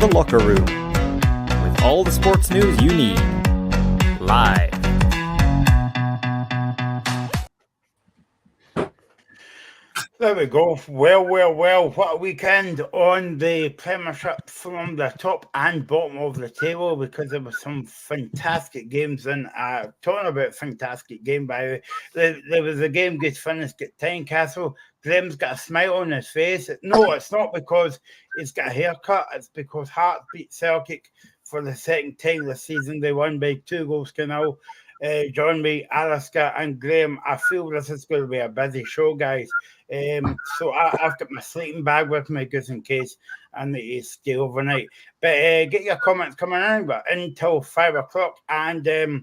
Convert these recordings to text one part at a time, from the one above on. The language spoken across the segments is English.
The Locker Room, with all the sports news you need, live. There we go. Well. What a weekend on the Premiership from the top and bottom of the table, because there were some fantastic games in. Talking about fantastic game, by the way, there was a game gets finished at Tynecastle. Graham's got a smile on his face. No, it's not because he's got a haircut. It's because Hearts beat Celtic for the second time this season. They won by 2-0. Join me, Alaska and Graham. I feel this is going to be a busy show, guys. So I've got my sleeping bag with me just in case I need to stay overnight. But get your comments coming in, but until 5 o'clock. And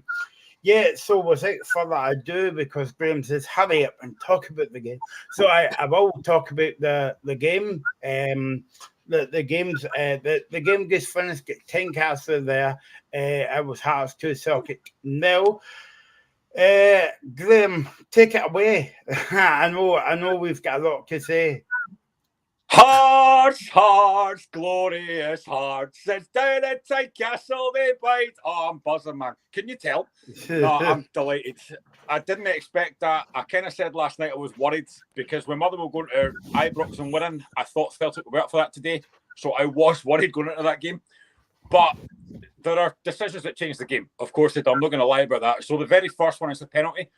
so without further ado, because Graham says hurry up and talk about the game. So I will talk about the game. The game gets finished at Tynecastle there. It was Hearts 2, Celtic 0. Graham, take it away. I know we've got a lot to say. Hearts, glorious Hearts. It's down at Tynecastle, they bite. Oh, I'm buzzing, man. Can you tell? No, I'm delighted. I didn't expect that. I kind of said last night I was worried because when Motherwell going to Ibrox and winning, I thought Celtic would be up for that today. So I was worried going into that game. But there are decisions that change the game. Of course, I'm not going to lie about that. So the very first one is a penalty.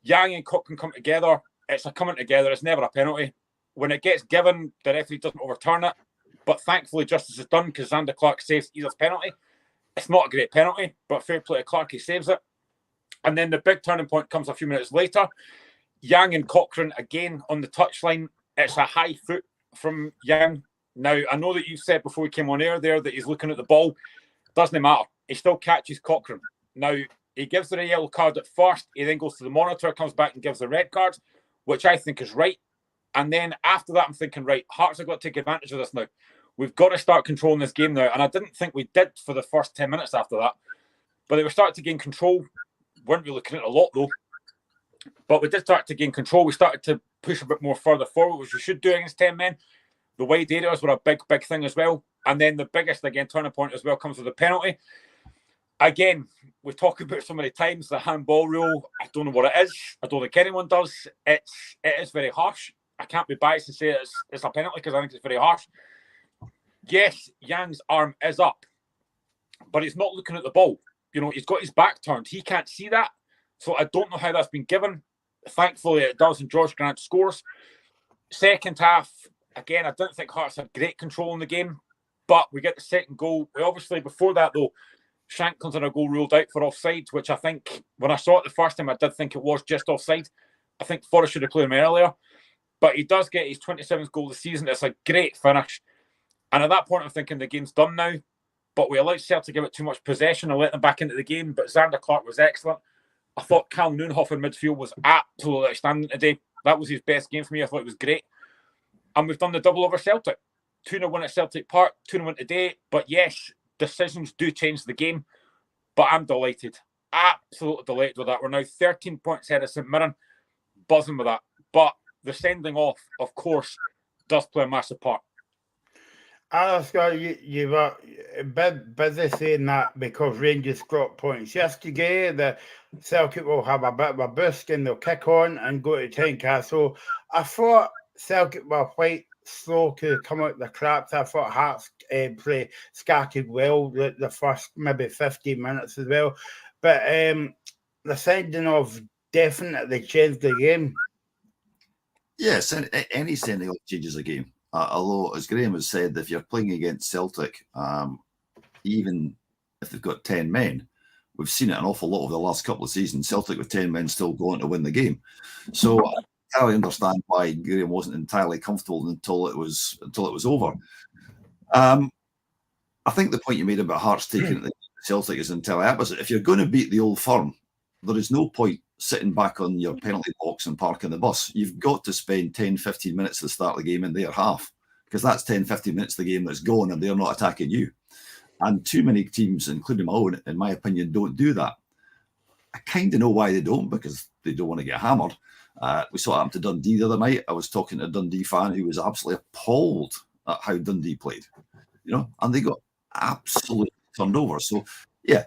Yang and Cochrane come together. It's a coming together. It's never a penalty. When it gets given, the referee doesn't overturn it. But thankfully, justice is done because Xander Clark saves either penalty. It's not a great penalty, but fair play to Clark, he saves it. And then the big turning point comes a few minutes later. Yang and Cochrane again on the touchline. It's a high foot from Yang. Now, I know that you said before we came on air there that he's looking at the ball. Doesn't matter. He still catches Cochrane. Now, he gives the yellow card at first. He then goes to the monitor, comes back and gives the red card, which I think is right. And then after that, I'm thinking, right, Hearts have got to take advantage of this now. We've got to start controlling this game now. And I didn't think we did for the first 10 minutes after that. But they were starting to gain control. Weren't really looking at a lot, though. But we did start to gain control. We started to push a bit more further forward, which we should do against 10 men. The wide areas were a big thing as well. And then the biggest, again, turning point as well comes with the penalty. Again, we've talked about so many times the handball rule. I don't know what it is. I don't think anyone does. It is very harsh. I can't be biased and say it's a penalty because I think it's very harsh. Yes, Yang's arm is up, but he's not looking at the ball. You know, he's got his back turned. He can't see that. So I don't know how that's been given. Thankfully, it does, and George Grant scores. Second half, again, I don't think Hearts had great control in the game, but we get the second goal. We obviously, before that, though, Shanklin's on a goal ruled out for offside, which I think, when I saw it the first time, I did think it was just offside. I think Forrest should have played him earlier. But he does get his 27th goal of the season. It's a great finish. And at that point, I'm thinking the game's done now. But we allowed Celtic to give it too much possession and let them back into the game. But Xander Clark was excellent. I thought Cal Noonhoff in midfield was absolutely outstanding today. That was his best game for me. I thought it was great. And we've done the double over Celtic. 2-0 win at Celtic Park, 2-0 win today. But yes, decisions do change the game. But I'm delighted. Absolutely delighted with that. We're now 13 points ahead of St Mirren. Buzzing with that. But the sending off, of course, does play a massive part. Alaska, you were a bit busy saying that because Rangers got points yesterday. The Celtic will have a bit of a boost and they'll kick on and go to Tynecastle. I thought Celtic were quite slow to come out the traps. I thought Hearts play scattered well the first maybe 15 minutes as well. But the sending off definitely changed the game. Yes, any sending off changes a game. Although, as Graham has said, if you're playing against Celtic, even if they've got 10 men, we've seen it an awful lot over the last couple of seasons. Celtic with 10 men still going to win the game. So I entirely understand why Graham wasn't entirely comfortable until it was over. I think the point you made about Hearts taking the Celtic is entirely opposite. If you're going to beat the Old Firm, there is no point sitting back on your penalty box and parking the bus. You've got to spend 10, 15 minutes to start the game in their half, because that's 10, 15 minutes of the game that's gone and they're not attacking you. And too many teams, including my own, in my opinion, don't do that. I kind of know why they don't, because they don't want to get hammered. We saw it happen to Dundee the other night. I was talking to a Dundee fan who was absolutely appalled at how Dundee played, and they got absolutely turned over. So, yeah,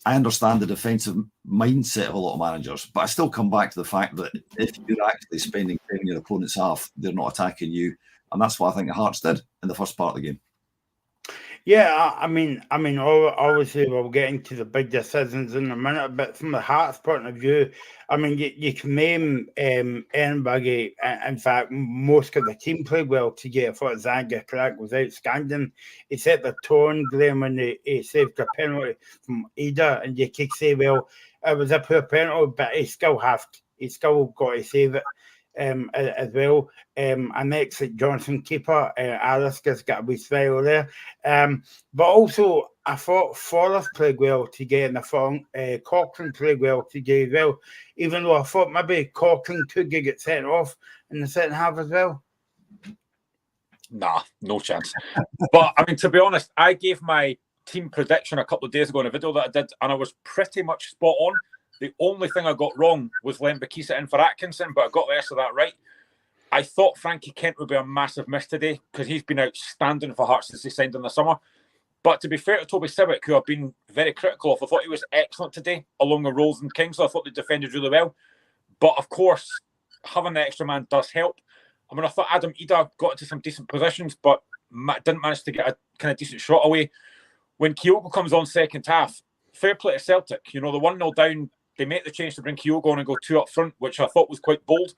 I understand the defensive mindset of a lot of managers, but I still come back to the fact that if you're actually spending time in your opponent's half, they're not attacking you. And that's what I think the Hearts did in the first part of the game. Yeah, I mean, obviously we'll get into the big decisions in a minute, but from the Hearts' point of view, I mean, you can name anybody. In fact, most of the team played well together. I thought Zangerkraak was outstanding. He set the tone, Graham, when he saved a penalty from Ida, and you could say, well, it was a poor penalty, but he still got to save it. As well. An exit Johnson keeper, Alistair's got a wee smile there. But also, I thought Forrest played well today in the front. Cochrane played well today as well, even though I thought maybe Cochrane could get sent off in the second half as well. Nah, no chance. But, I mean, to be honest, I gave my team prediction a couple of days ago in a video that I did, and I was pretty much spot on. The only thing I got wrong was Lembakisa in for Atkinson, but I got the rest of that right. I thought Frankie Kent would be a massive miss today because he's been outstanding for Hearts since he signed in the summer. But to be fair to Toby Siwick, who I've been very critical of, I thought he was excellent today, along with Rolls and King, so I thought they defended really well. But, of course, having the extra man does help. I mean, I thought Adam Ida got into some decent positions, but didn't manage to get a kind of decent shot away. When Kyogo comes on second half, fair play to Celtic. You know, the 1-0 down, they make the change to bring Kyogo on and go 2 up front, which I thought was quite bold.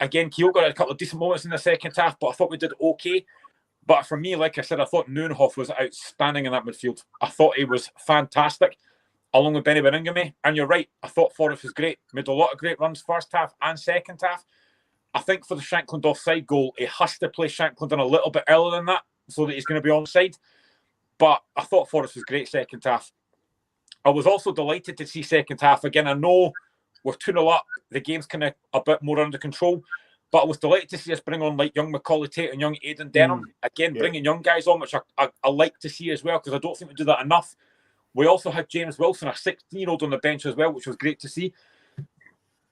Again, Kyogo had a couple of decent moments in the second half, but I thought we did okay. But for me, like I said, I thought Neuenhoff was outstanding in that midfield. I thought he was fantastic, along with Benny Beningame. And you're right, I thought Forrest was great. Made a lot of great runs first half and second half. I think for the Shankland offside goal, he has to play Shankland in a little bit earlier than that so that he's going to be onside. But I thought Forrest was great second half. I was also delighted to see second half. Again, I know we're 2-0 up. The game's kind of a bit more under control. But I was delighted to see us bring on like young Macaulay Tate and young Aidan Denham. Again, bringing young guys on, which I like to see as well, because I don't think we do that enough. We also had James Wilson, a 16-year-old on the bench as well, which was great to see.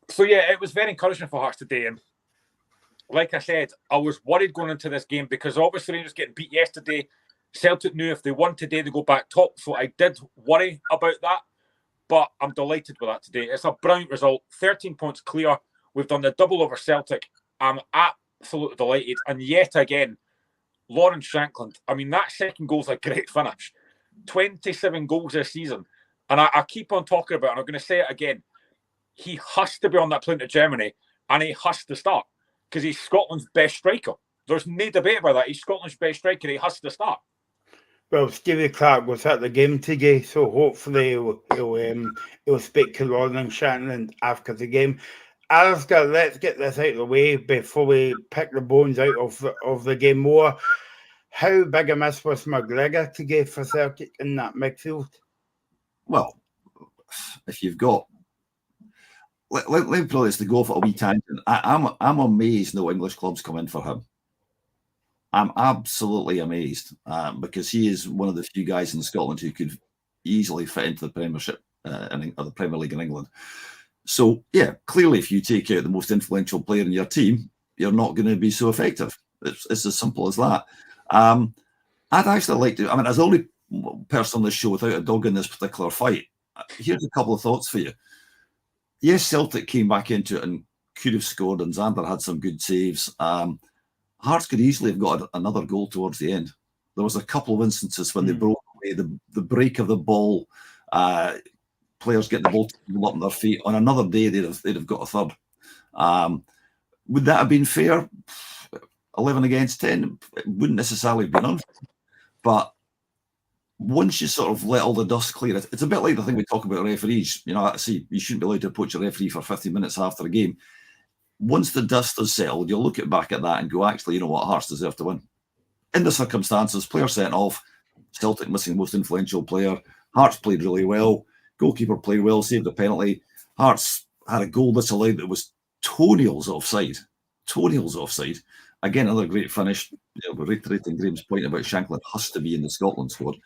So, yeah, it was very encouraging for Hearts today. And like I said, I was worried going into this game because obviously Rangers getting beat yesterday. Celtic knew if they won today, they go back top. So I did worry about that. But I'm delighted with that today. It's a brilliant result. 13 points clear. We've done the double over Celtic. I'm absolutely delighted. And yet again, Lawrence Shankland. I mean, that second goal's a great finish. 27 goals this season. And I keep on talking about it, and I'm going to say it again. He has to be on that plane to Germany, and he has to start because he's Scotland's best striker. There's no debate about that. He's Scotland's best striker. He has to start. Well, Stevie Clark was at the game today, so hopefully he'll speak to Lawrence Shankland after the game. Alistair, let's get this out of the way before we pick the bones out of the game more. How big a miss was McGregor today for Celtic in that midfield? Well, if you've got... Let me put this to go for a wee tangent. I'm amazed no English clubs come in for him. I'm absolutely amazed because he is one of the few guys in Scotland who could easily fit into the Premiership or the Premier League in England. So, yeah, clearly if you take out the most influential player in your team, you're not going to be so effective. It's as simple as that. I'd actually like to... I mean, as the only person on this show without a dog in this particular fight, here's a couple of thoughts for you. Yes, Celtic came back into it and could have scored, and Xander had some good saves. Hearts could easily have got another goal towards the end. There was a couple of instances when they broke away, the break of the ball, players get the ball up on their feet. On another day, they'd have got a third. Would that have been fair? 11 against 10? It wouldn't necessarily have been unfair. But once you sort of let all the dust clear, it's a bit like the thing we talk about referees. You know, I see you shouldn't be allowed to approach a referee for 50 minutes after a game. Once the dust has settled, you'll look back at that and go, actually, you know what, Hearts deserve to win. In the circumstances, player sent off, Celtic missing the most influential player, Hearts played really well, goalkeeper played well, saved a penalty, Hearts had a goal disallowed that was toenails offside. Again, another great finish. You know, reiterating Graham's point about Shankland has to be in the Scotland squad.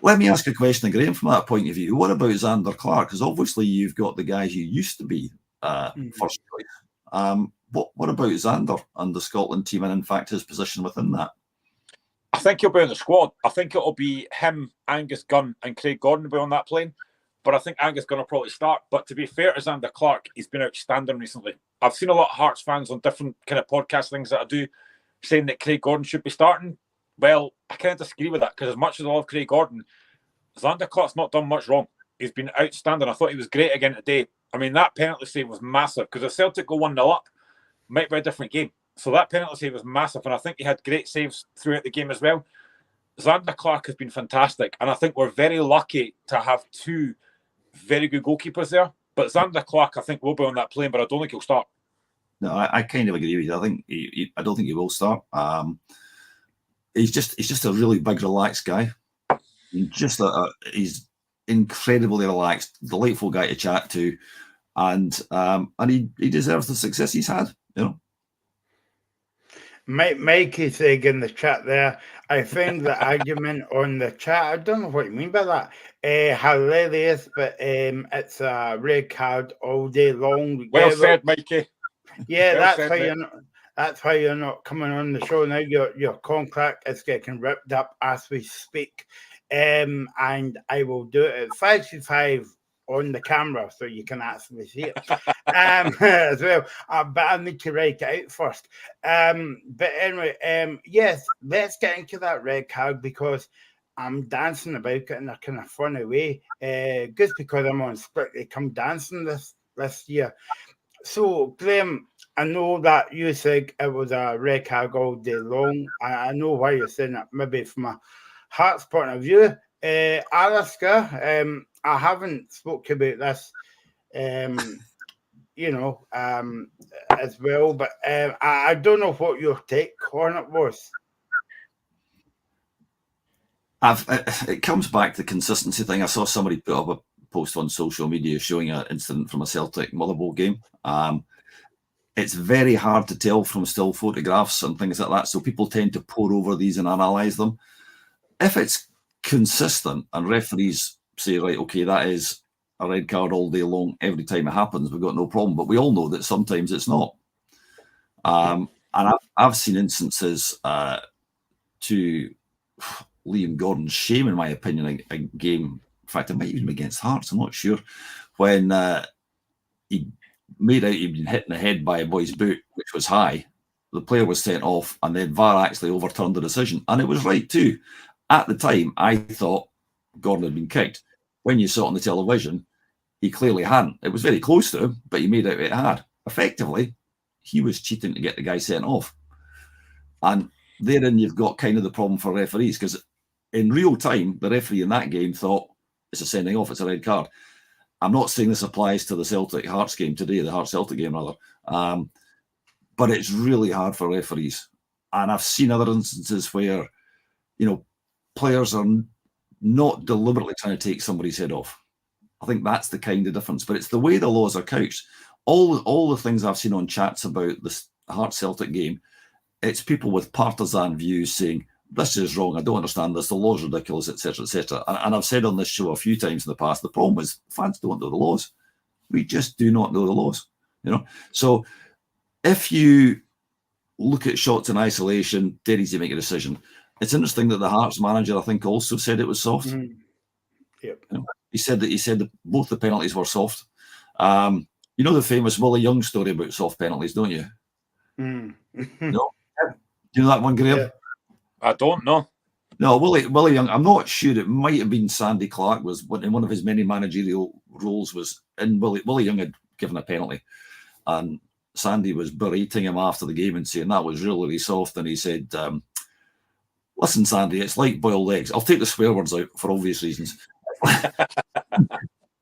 Let me ask a question, Graham, from that point of view. What about Xander Clark? Because obviously you've got the guys who used to be first choice. What about Xander and the Scotland team, and in fact his position within that? I think he'll be on the squad. I think it'll be him, Angus Gunn, and Craig Gordon will be on that plane. But I think Angus Gunn will probably start. But to be fair to Zander Clark, he's been outstanding recently. I've seen a lot of Hearts fans on different kind of podcast things that I do saying that Craig Gordon should be starting. Well, I kind of disagree with that because as much as I love Craig Gordon, Zander Clark's not done much wrong. He's been outstanding. I thought he was great again today. I mean, that penalty save was massive because if Celtic go 1-0 up, it might be a different game. So that penalty save was massive, and I think he had great saves throughout the game as well. Zander Clark has been fantastic, and I think we're very lucky to have two very good goalkeepers there. But Zander Clark, I think, will be on that plane, but I don't think he'll start. No, I kind of agree with you. I think I don't think he will start. He's just a really big, relaxed guy. He's incredibly relaxed, delightful guy to chat to, and he deserves the success he's had. You know. Mike is saying in the chat there, I think the argument on the chat, I don't know what you mean by that, hilarious, but it's a red card all day long. Well said, Mikey. Yeah, well that's said, why mate. that's why you're not coming on the show now. Your contract is getting ripped up as we speak, and I will do it at 5:5 on the camera so you can actually see it as well. But I need to write it out first. But anyway, yes, let's get into that red card because I'm dancing about it in a kind of funny way. Just because I'm on Strictly Come Dancing this year. So, Graham, I know that you said it was a red card all day long. I know why you're saying that, maybe from a Hearts point of view. Alaska, I haven't spoke about this, as well, but I don't know what your take on it was. It comes back to the consistency thing. I saw somebody put up a post on social media showing an incident from a Celtic Motherwell game. It's very hard to tell from still photographs and things like that, so people tend to pore over these and analyse them. If it's consistent and referees say, right, okay, that is a red card all day long, every time it happens, we've got no problem. But we all know that sometimes it's not. And I've seen instances to Liam Gordon's shame, in my opinion, a game. In fact, it might even be against Hearts, I'm not sure, when he made out he'd been hit in the head by a boy's boot, which was high. The player was sent off, and then VAR actually overturned the decision. And it was right too. At the time, I thought Gordon had been kicked. When you saw it on the television, he clearly hadn't. It was very close to him, but he made out it had. Effectively, he was cheating to get the guy sent off. And therein you've got kind of the problem for referees, because in real time, the referee in that game thought it's a sending off, it's a red card. I'm not saying this applies to the Celtic Hearts game today, the Hearts Celtic game rather, but it's really hard for referees. And I've seen other instances where, players are not deliberately trying to take somebody's head off. I think that's the kind of difference. But it's the way the laws are couched. All the things I've seen on chats about this Hearts Celtic game, it's people with partisan views saying, this is wrong, I don't understand this, the law's ridiculous, etc., etc. And I've said on this show a few times in the past, the problem is fans don't know the laws. We just do not know the laws. So if you look at shots in isolation, dead easy to make a decision. It's interesting that the Hearts manager, I think, also said it was soft. Yep. He said that both the penalties were soft. The famous Willie Young story about soft penalties, don't you? No? Do you know that one, Graham? Yeah. I don't know. No, Willie Young, I'm not sure. It might have been Sandy Clark was in one of his many managerial roles was in Willie Young had given a penalty, and Sandy was berating him after the game and saying that was really, really soft. And he said, listen, Sandy, it's like boiled eggs. I'll take the swear words out for obvious reasons.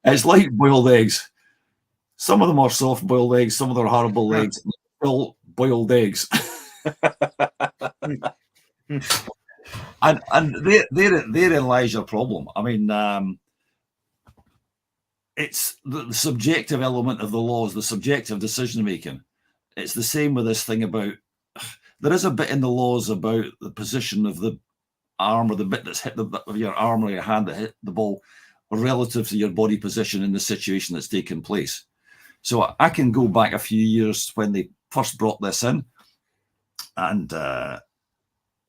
It's like boiled eggs. Some of them are soft boiled eggs, some of them are hard-boiled eggs. Still boiled eggs. And therein lies your problem. I mean, it's the subjective element of the laws, the subjective decision making. It's the same with this thing about. There is a bit in the laws about the position of the arm or the bit that's hit of your arm or your hand that hit the ball relative to your body position in the situation that's taken place. So I can go back a few years when they first brought this in, and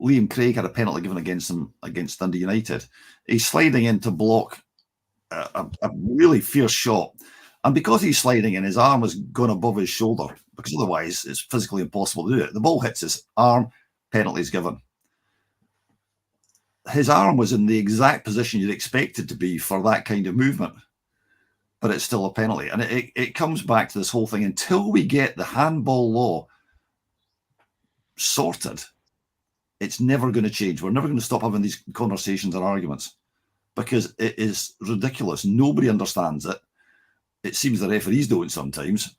Liam Craig had a penalty given against him against Dundee United. He's sliding in to block a really fierce shot. And because he's sliding in, his arm has gone above his shoulder, because otherwise it's physically impossible to do it. The ball hits his arm, penalty is given. His arm was in the exact position you'd expect it to be for that kind of movement, but it's still a penalty. And it comes back to this whole thing. Until we get the handball law sorted, it's never going to change. We're never going to stop having these conversations and arguments, because it is ridiculous. Nobody understands it. It seems the referees don't sometimes,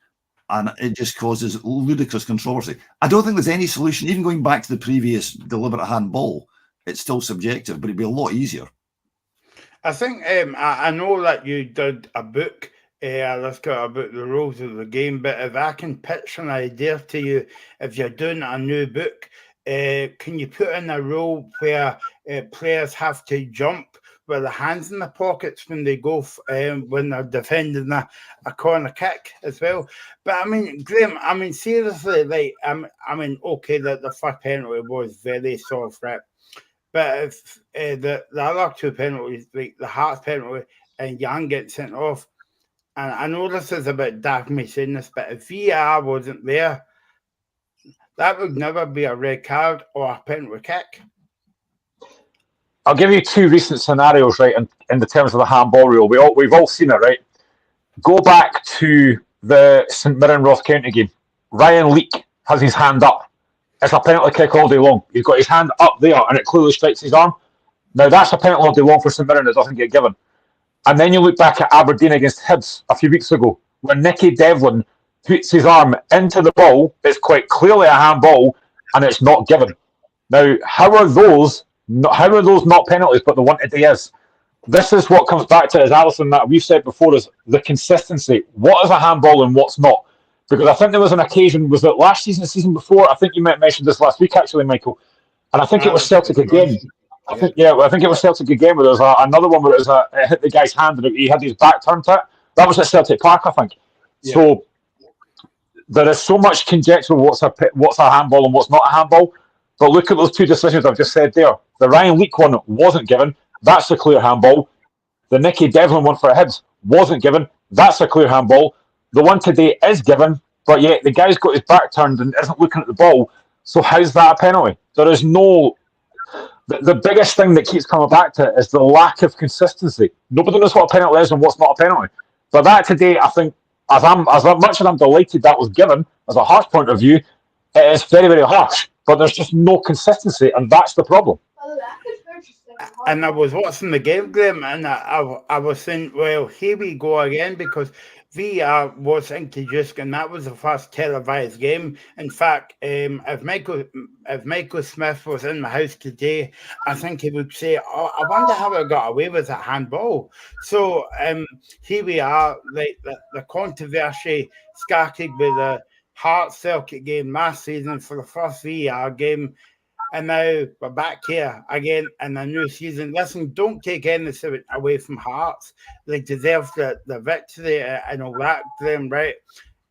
and it just causes ludicrous controversy. I don't think there's any solution. Even going back to the previous deliberate handball, it's still subjective, but it'd be a lot easier. I think I know that you did a book, let's go about the rules of the game, but if I can pitch an idea to you, if you're doing a new book, can you put in a rule where players have to jump with their hands in their pockets when they go when they're defending a corner kick as well? But I mean, Graham, I mean, seriously, like, I mean, okay, that the first penalty was very soft, right? But if the other two penalties, like the Hearts penalty and Young getting sent off, and I know this is a bit dark me saying this, but if VAR wasn't there, that would never be a red card or a penalty kick. I'll give you two recent scenarios, right, in the terms of the handball rule. We've all seen it, right? Go back to the St Mirren Ross County game. Ryan Leake has his hand up. It's a penalty kick all day long. He's got his hand up there and it clearly strikes his arm. Now, that's a penalty all day long for St Mirren that doesn't get given. And then you look back at Aberdeen against Hibs a few weeks ago, when Nicky Devlin puts his arm into the ball. It's quite clearly a handball and it's not given. Now, how are those not penalties, but the one today is? This is what comes back to, as Alison, that we've said before, is the consistency. What is a handball and what's not? Because I think there was an occasion, was it last season, the season before? I think you might have mentioned this last week, actually, Michael. And I think it was Celtic again. I think it was Celtic again, where there was another one where it hit the guy's hand and he had his back turned to it. That was at Celtic Park, I think. Yeah. So there is so much conjecture of what's a handball and what's not a handball. But look at those two decisions I've just said there. The Ryan Leake one wasn't given. That's a clear handball. The Nicky Devlin one for Hibs wasn't given. That's a clear handball. The one today is given, but yet the guy's got his back turned and isn't looking at the ball. So how's that a penalty? There is no... The biggest thing that keeps coming back to is the lack of consistency. Nobody knows what a penalty is and what's not a penalty. But that today, I think, as much as I'm delighted that was given, as a Hearts point of view, it is very, very harsh. But there's just no consistency, and that's the problem. And I was watching the game, Graham, and I was saying, well, here we go again, because VR was introduced, and that was the first televised game. In fact, if Michael Smith was in my house today, I think he would say, "Oh, I wonder how I got away with that handball." So here we are, like the controversy started with the Hearts Celtic game last season for the first VR game. And now we're back here again in the new season. Listen, don't take anything away from Hearts. They deserve the victory and all that, Graham, right?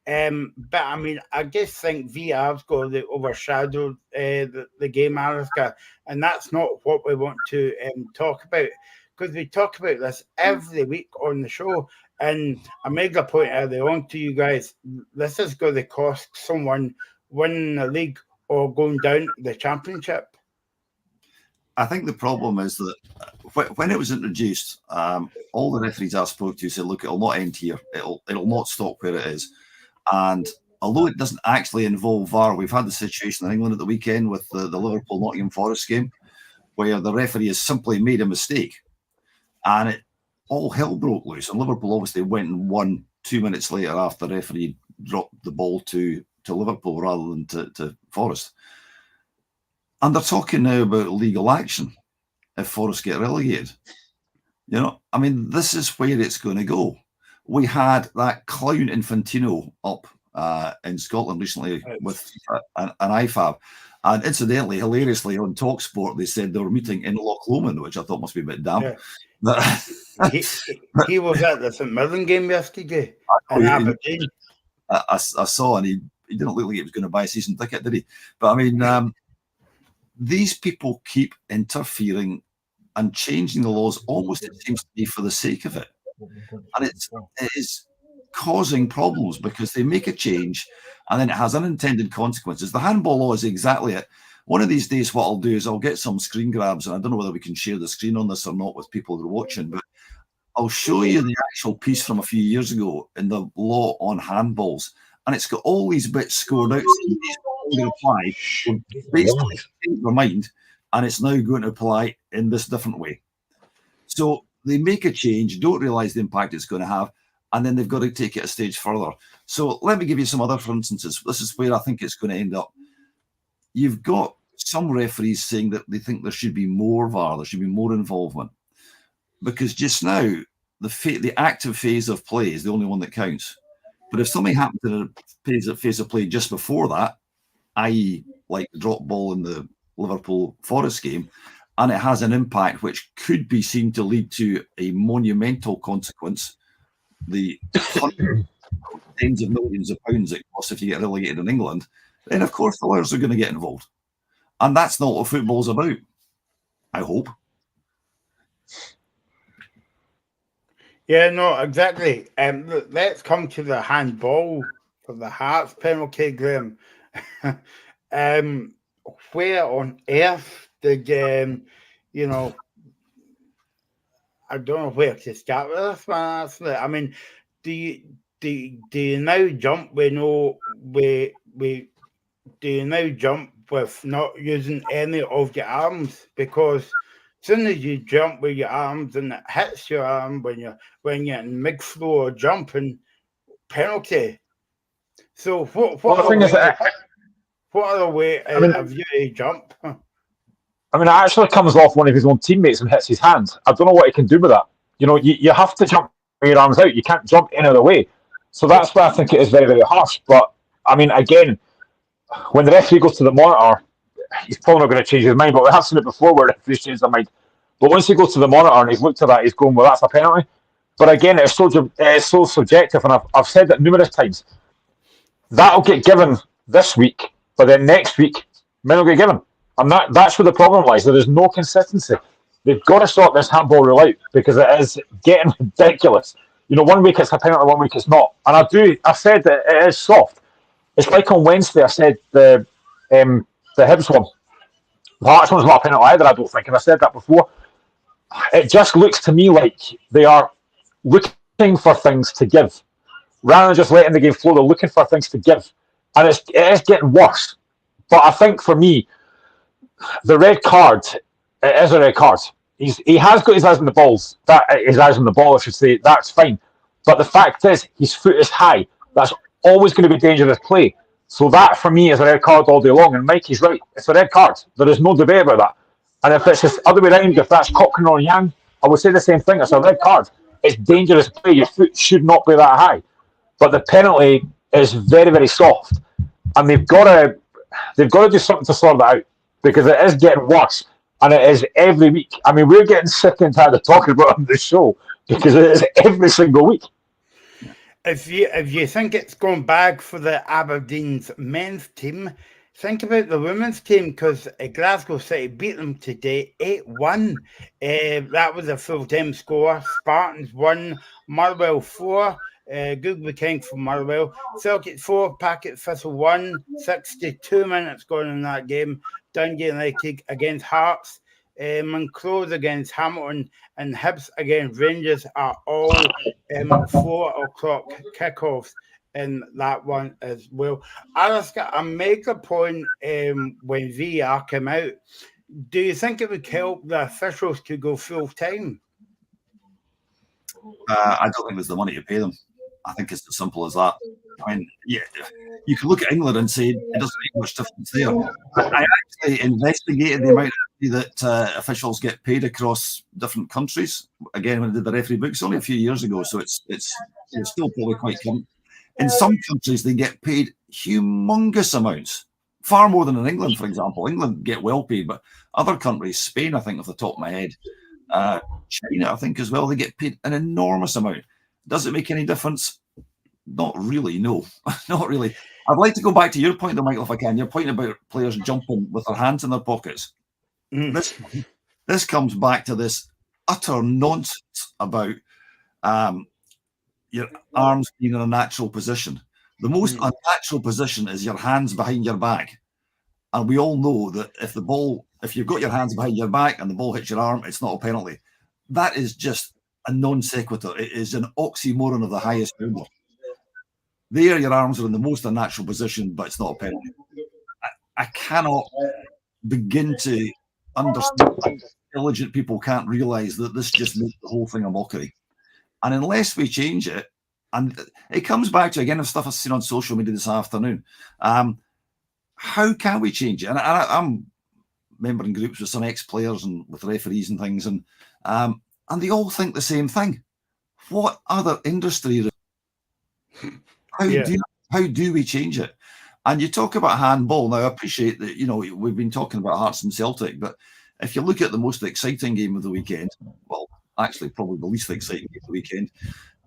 But I mean, I just think VR's got to overshadow the game, Alistair, and that's not what we want to talk about, because we talk about this every week on the show. And I made the point earlier on to you guys, this is going to cost someone winning the league or going down the championship. I think the problem is that when it was introduced, all the referees I spoke to said, look, it'll not end here. It'll not stop where it is. And although it doesn't actually involve VAR, we've had the situation in England at the weekend with the Liverpool-Nottingham Forest game, where the referee has simply made a mistake. And it all hell broke loose. And Liverpool obviously went and won 2 minutes later after the referee dropped the ball to Liverpool rather than to Forest. And they're talking now about legal action if Forest get relegated. You know, I mean, this is where it's going to go. We had that clown Infantino up in Scotland recently with an IFAB. And incidentally, hilariously, on TalkSport, they said they were meeting in Loch Lomond, which I thought must be a bit damp. Yeah. But he was at the St Mirren game yesterday in Aberdeen. I saw, and he didn't look like he was going to buy a season ticket, did he? But I mean, these people keep interfering and changing the laws almost, it seems to be, for the sake of it. And it is causing problems because they make a change and then it has unintended consequences. The handball law is exactly it. One of these days, what I'll do is I'll get some screen grabs, and I don't know whether we can share the screen on this or not with people who are watching, but I'll show you the actual piece from a few years ago in the law on handballs. And it's got all these bits scored out. So these are going to apply. We've basically changed their mind, and it's now going to apply in this different way. So they make a change, don't realise the impact it's going to have, and then they've got to take it a stage further. So let me give you some other instances. This is where I think it's going to end up. You've got some referees saying that they think there should be more VAR, there should be more involvement. Because just now, the active phase of play is the only one that counts. But if something happened to the phase of play just before that, i.e. like the drop ball in the Liverpool Forest game, and it has an impact which could be seen to lead to a monumental consequence, the tens of millions of pounds it costs if you get relegated in England, then of course the lawyers are going to get involved. And that's not what football's about, I hope. Yeah, no, exactly. Let's come to the handball for the Hearts penalty, Graham. Where on earth did, I don't know where to start with this one, actually. I mean, do you now jump do you now jump with not using any of your arms? Because as soon as you jump with your arms and it hits your arm when you're in mid-flow or jumping, penalty. So what other way have you to jump? I mean, it actually comes off one of his own teammates and hits his hand. I don't know what he can do with that. You have to jump with your arms out. You can't jump any other way. So that's why I think it is very, very harsh. But, I mean, again, when the referee goes to the monitor, he's probably not going to change his mind, but we have seen it before where referees change their mind. But once he goes to the monitor and he's looked at that, he's going, well, that's a penalty. But again, it's so subjective, and I've said that numerous times. That'll get given this week, but then next week, men will get given. And that's where the problem lies. There is no consistency. They've got to sort this handball rule out because it is getting ridiculous. 1 week it's a penalty, 1 week it's not. And I've said that it is soft. It's like on Wednesday I said the Hibs one. The Hearts one's not a penalty either, I don't think, and I said that before. It just looks to me like they are looking for things to give. Rather than just letting the game flow, they're looking for things to give. And it is getting worse. But I think for me, the red card, it is a red card. He has got his eyes on the balls. His eyes on the ball, I should say. That's fine. But the fact is, his foot is high. That's always going to be dangerous play. So that, for me, is a red card all day long. And Mikey's right. It's a red card. There is no debate about that. And if it's the other way around, if that's Cochran or Yang, I would say the same thing. It's a red card. It's dangerous play. Your foot should not be that high. But the penalty is very, very soft. And they've got to do something to sort that out because it is getting worse. And it is every week. I mean, we're getting sick and tired of talking about it on the show because it is every single week. If you think it's going bad for the Aberdeen's men's team, think about the women's team because Glasgow City beat them today 8-1. That was a full-time score. Spartans 1, Motherwell 4. Google King for Motherwell. Celtic 4, Packet Thistle 1. 62 minutes gone in that game. Dundee United against Hearts. Monclose against Hamilton and Hibs against Rangers are all 4 o'clock kickoffs in that one as well. Alistair, I make a point when VR came out. Do you think it would help the officials to go full time? I don't think there's the money to pay them. I think it's as simple as that. I mean, yeah, you can look at England and say it doesn't make much difference there. I actually investigated the amount of money that officials get paid across different countries. Again, when I did the referee books only a few years ago, so it's still probably quite current. In some countries, they get paid humongous amounts, far more than in England, for example. England get well paid, but other countries, Spain, I think, off the top of my head, China, I think, as well, they get paid an enormous amount. Does it make any difference? Not really, no. Not really. I'd like to go back to your point, though, Michael, if I can. Your point about players jumping with their hands in their pockets. This comes back to this utter nonsense about your arms being in a natural position. The most unnatural position is your hands behind your back. And we all know that if you've got your hands behind your back and the ball hits your arm, it's not a penalty. That is just a non sequitur. It is an oxymoron of the highest order. There, your arms are in the most unnatural position, but it's not a penalty. I cannot begin to understand how intelligent people can't realise that this just makes the whole thing a mockery. And unless we change it, and it comes back to, again, the stuff I've seen on social media this afternoon, how can we change it? And I'm membering groups with some ex-players and with referees and things, and they all think the same thing. What other industry? How do we change it? And you talk about handball. Now, I appreciate that, we've been talking about Hearts and Celtic, but if you look at the most exciting game of the weekend, well, actually probably the least exciting game of the weekend,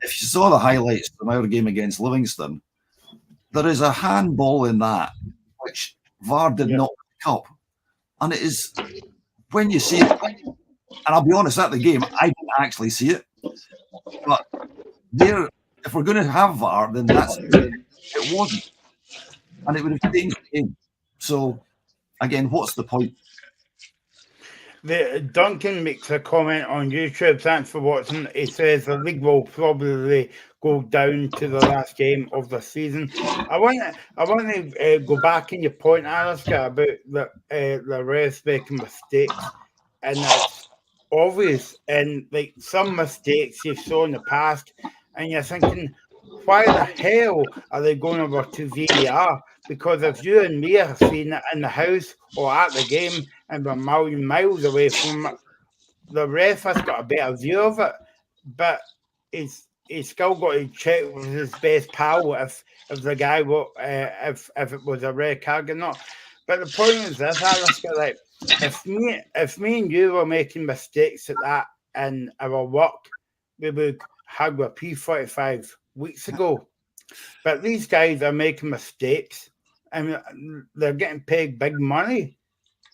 if you saw the highlights from our game against Livingston, there is a handball in that which VAR did not pick up. And it is, when you see it, and I'll be honest, at the game, I didn't actually see it. But if we're going to have VAR, then it wasn't. And it would have changed the game. So, again, what's the point? Duncan makes a comment on YouTube. Thanks for watching. He says the league will probably go down to the last game of the season. I want to go back in your point, Alistair, about the refs making mistakes, and it's obvious. And like some mistakes you've saw in the past, and you're thinking, why the hell are they going over to VAR? Because if you and me are seeing it in the house or at the game and we're miles away from it, the ref has got a better view of it. But he's still got to check with his best pal if the guy if it was a red card or not. But the point is this, Alistair, like if me and you were making mistakes at that in our work, we would have a P45 weeks ago. But these guys are making mistakes and they're getting paid big money.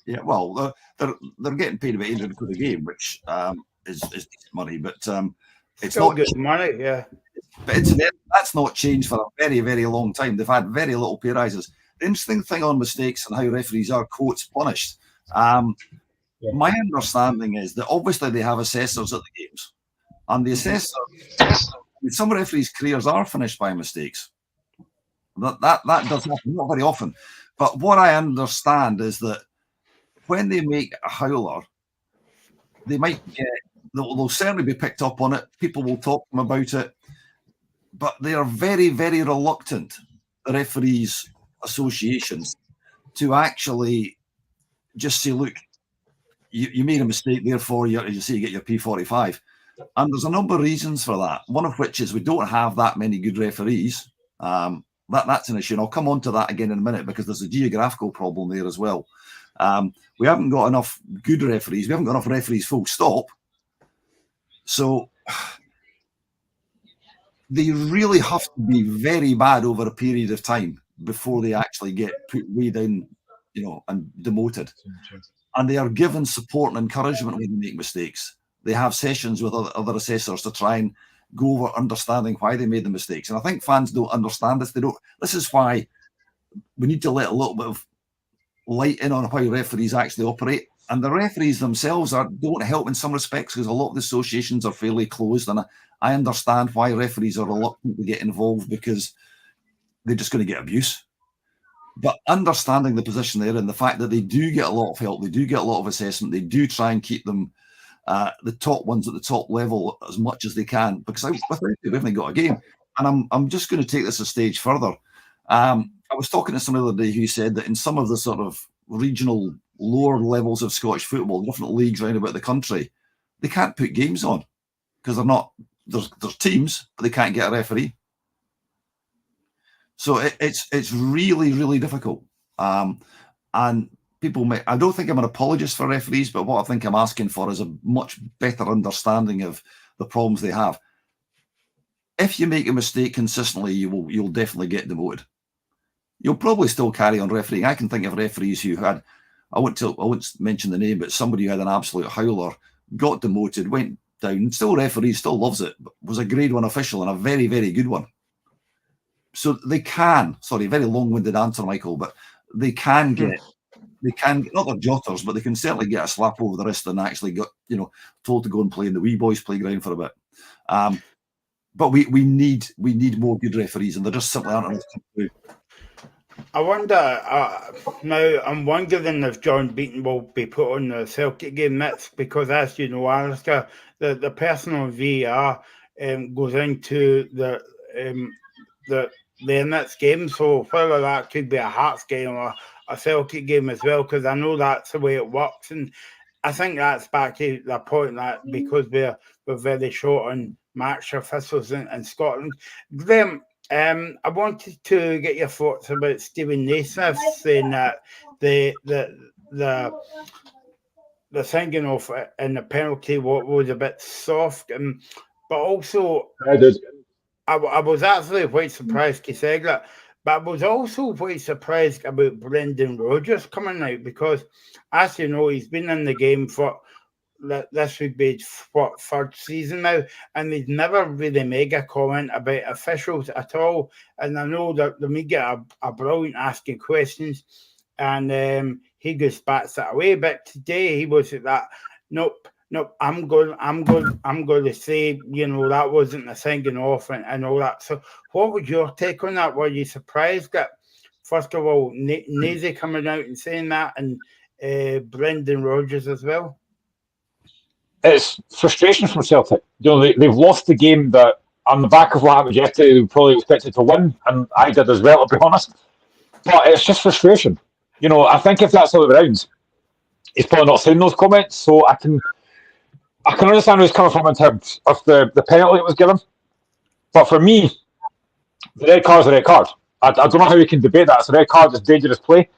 Yeah, well, they're getting paid about 800 quid a game, which is decent money, but it's still not good money, yeah. But that's not changed for a very, very long time. They've had very little pay rises. The interesting thing on mistakes and how referees are quotes punished. My understanding is that obviously they have assessors at the games, and the assessor. Some referees' careers are finished by mistakes. That does happen, not very often. But what I understand is that when they make a howler, they'll certainly be picked up on it. People will talk to them about it. But they are very, very reluctant, the referees' associations, to actually just say, look, you made a mistake, therefore you get your P45. And there's a number of reasons for that. One of which is we don't have that many good referees. That's an issue. And I'll come on to that again in a minute because there's a geographical problem there as well. We haven't got enough good referees. We haven't got enough referees full stop. So they really have to be very bad over a period of time before they actually get put way down, and demoted. And they are given support and encouragement when they make mistakes. They have sessions with other assessors to try and go over understanding why they made the mistakes. And I think fans don't understand this. This is why we need to let a little bit of light in on how referees actually operate. And the referees themselves don't help in some respects because a lot of the associations are fairly closed. And I understand why referees are reluctant to get involved because they're just going to get abuse. But understanding the position they're in, the fact that they do get a lot of help, they do get a lot of assessment, they do try and keep them the top ones at the top level as much as they can, because without it, we haven't got a game. And I'm just going to take this a stage further. I was talking to someone the other day who said that in some of the sort of regional lower levels of Scottish football, different leagues around about the country, they can't put games on because there's teams, but they can't get a referee. So it's really, really difficult. And I don't think I'm an apologist for referees, but what I think I'm asking for is a much better understanding of the problems they have. If you make a mistake consistently, you'll definitely get demoted. You'll probably still carry on refereeing. I can think of referees who had, I won't mention the name, but somebody who had an absolute howler, got demoted, went down, still referees, still loves it, but was a grade 1 official and a very, very good one. So they can, sorry, very long-winded answer, Michael, but they can get, not their jotters, but they can certainly get a slap over the wrist and actually got, told to go and play in the wee boys' playground for a bit. But we need more good referees, and there just simply aren't enough to do. I wonder, now I'm wondering if John Beaton will be put on the Celtic game next, because as you know, Alistair, the personal VAR goes into the next game, so whether that could be a Hearts game or a Celtic game as well, because I know that's the way it works, and I think that's back to the point that because we're very short on match officials in Scotland. Graham, I wanted to get your thoughts about Stephen Naismith saying that the thinking of in the penalty was a bit soft, but also I was actually quite surprised he said that, but I was also quite surprised about Brendan Rodgers coming out, because as you know, he's been in the game for this would be what, third season now, and he's never really made a comment about officials at all. And I know that the media are brilliant asking questions, and he just bats it away. But today he was at that. Nope. I'm going to say, that wasn't a singing off and all that. So, what was your take on that? Were you surprised that, first of all, Nazy coming out and saying that, and Brendan Rodgers as well? It's frustration from Celtic. They've lost the game that, on the back of what happened yesterday, they probably expected to win, and I did as well, to be honest. But it's just frustration. I think if that's all around, he's probably not saying those comments. So I can understand where he's coming from in terms of the penalty that was given. But for me, the red card is a red card. I don't know how we can debate that. It's a red card, it's dangerous play.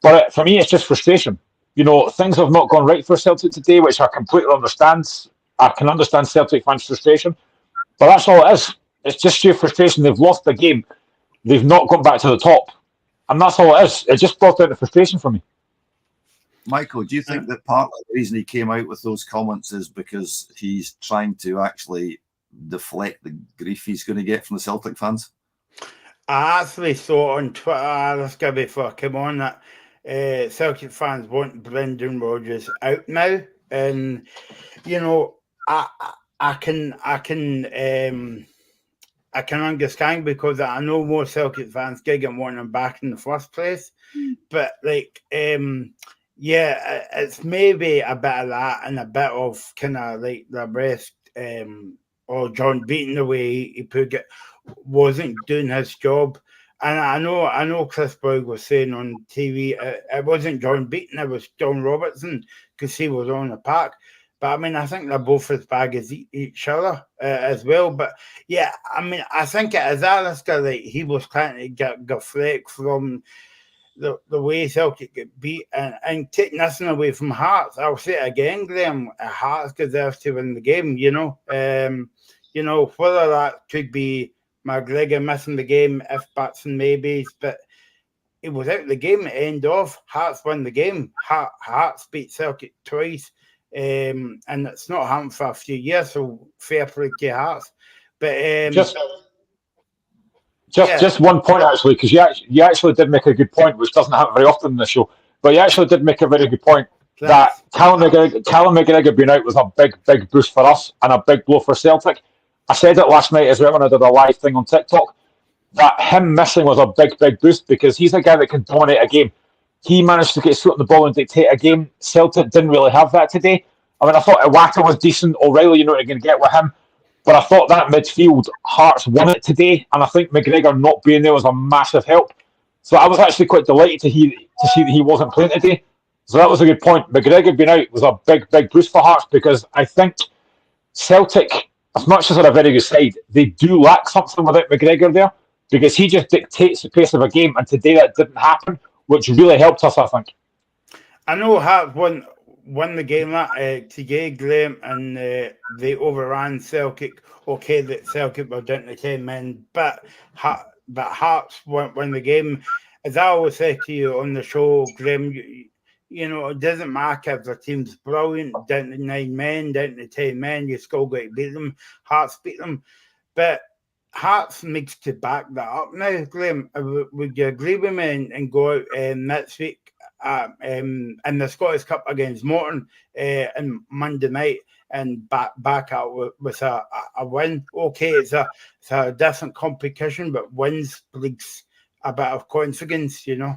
But for me, it's just frustration. Things have not gone right for Celtic today, which I completely understand. I can understand Celtic fans' frustration. But that's all it is. It's just sheer frustration. They've lost the game. They've not gone back to the top. And that's all it is. It just brought out the frustration for me. Michael, do you think that part of the reason he came out with those comments is because he's trying to actually deflect the grief he's going to get from the Celtic fans? I actually saw on Twitter, this guy before I came on, that Celtic fans want Brendan Rodgers out now. And, I can understand, because I know more Celtic fans didn't want him back in the first place. But it's maybe a bit of that and a bit of kind of like the rest, or John Beaton, the way he put it, wasn't doing his job. And I know Chris Boyd was saying on TV it wasn't John Beaton, it was John Robertson, because he was on the park. But I mean, I think they're both as bad as each other as well. But yeah, I mean, I think it is Alistair that he was trying to get fleck from the way Celtic get beat, and take nothing away from Hearts. I'll say it again, Graham. Hearts deserves to win the game. Whether that could be McGregor missing the game, if buts and maybes, but it was out the game at end of. Hearts won the game. Hearts beat Celtic twice, and it's not happened for a few years, so fair play to Hearts. But just one point, actually, because you actually did make a good point, which doesn't happen very often in the show, but you actually did make a very good point. That Callum McGregor being out was a big boost for us and a big blow for Celtic. I said it last night as well when I did a live thing on TikTok, that him missing was a big boost, because he's a guy that can dominate a game. He managed to get his foot on the ball and dictate a game. Celtic didn't really have that today. I mean, I thought Iwata was decent. O'Reilly, you know what you're going to get with him. But I thought that midfield, Hearts won it today, and I think McGregor not being there was a massive help. So I was actually quite delighted to see that he wasn't playing today. So that was a good point. McGregor being out was a big boost for Hearts, because I think Celtic, as much as they're a very good side, they do lack something without McGregor there, because he just dictates the pace of a game, and today that didn't happen, which really helped us, I think. I know Hearts won the game today, Graham, and they overran Celtic. Okay, that Celtic were down to 10 men, but Hearts won the game. as I always say to you on the show, Graham, you know, it doesn't matter if the team's brilliant, down to 9 men, down to 10 men, you still got to beat them. Hearts beat them. But Hearts needs to back that up now, Graham. Would you agree with me and go out next week in the Scottish Cup against Morton on Monday night and back out with a win? Okay, it's a different competition, but wins brings a bit of confidence, you know.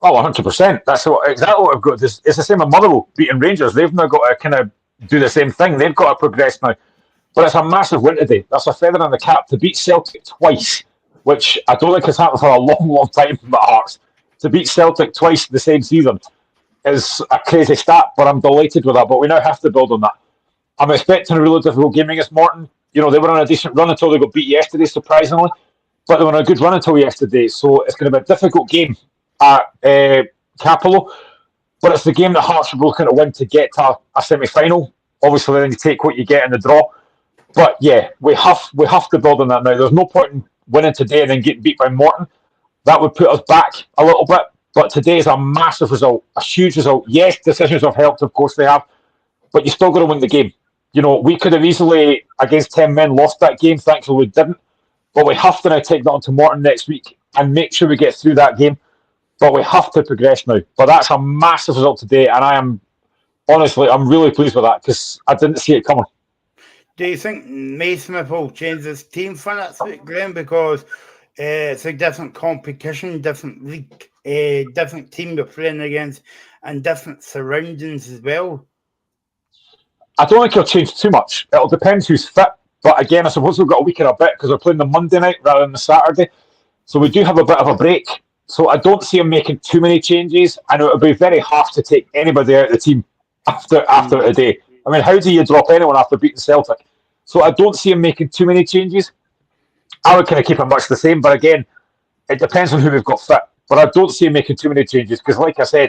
Oh, 100%. That's exactly what I've got. It's the same with Motherwell beating Rangers. They've now got to kind of do the same thing. They've got to progress now. But it's a massive win today. That's a feather in the cap to beat Celtic twice, which I don't think has happened for a long, long time from Hearts. To beat Celtic twice the same season is a crazy stat, but I'm delighted with that. But we now have to build on that. I'm expecting a really difficult game against Morton. You know, they were on a decent run until they got beat yesterday, surprisingly. But they were on a good run until yesterday. So it's going to be a difficult game at Capello. But it's the game that Hearts are looking to win to get to a semi-final. Obviously, then you take what you get in the draw. But yeah, we have to build on that now. There's no point in winning today and then getting beat by Morton. That would put us back a little bit. But today is a massive result, a huge result. Yes, decisions have helped, of course they have. But you still got to win the game. You know, we could have easily, against 10 men, lost that game. Thankfully, we didn't. But we have to now take that on to Morton next week and make sure we get through that game. But we have to progress now. But that's a massive result today. And I'm really pleased with that because I didn't see it coming. Do you think Naismith will change his team for next week, Graham? Because it's a different competition, different league, different team you're playing against, and different surroundings as well. I don't think he'll change too much. It'll depend who's fit. But again, I suppose we've got a week and a bit because we're playing the Monday night rather than the Saturday. So we do have a bit of a break. So I don't see him making too many changes. And it would be very hard to take anybody out of the team after today. I mean, how do you drop anyone after beating Celtic? So I don't see him making too many changes. I would kind of keep it much the same. But again, it depends on who we've got fit. But I don't see him making too many changes because, like I said,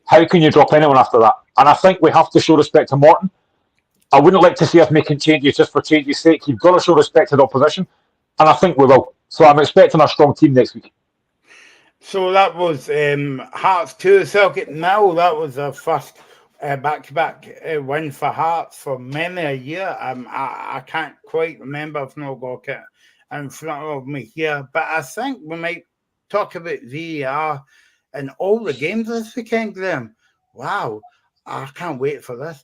how can you drop anyone after that? And I think we have to show respect to Morton. I wouldn't like to see us making changes just for change's sake. You've got to show respect to the opposition. And I think we will. So I'm expecting a strong team next week. So that was Hearts 2, Celtic 0. That was our first back-to-back win for Hearts for many a year. I can't quite remember. I've not got it in front of me here. But I think we might talk about VAR in all the games this weekend, Graham. Wow. I can't wait for this.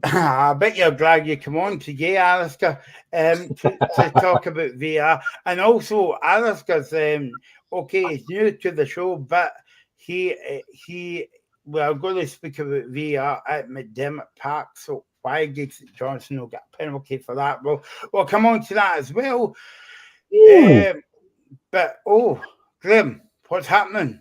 I bet you're glad you come on today, Alistair, to talk about VAR. And also, Alistair's, okay, he's new to the show, but we're going to speak about VAR at McDermott Park, so why Giggs Johnson will get a penalty for that. We'll come on to that as well. But, Graham, what's happening?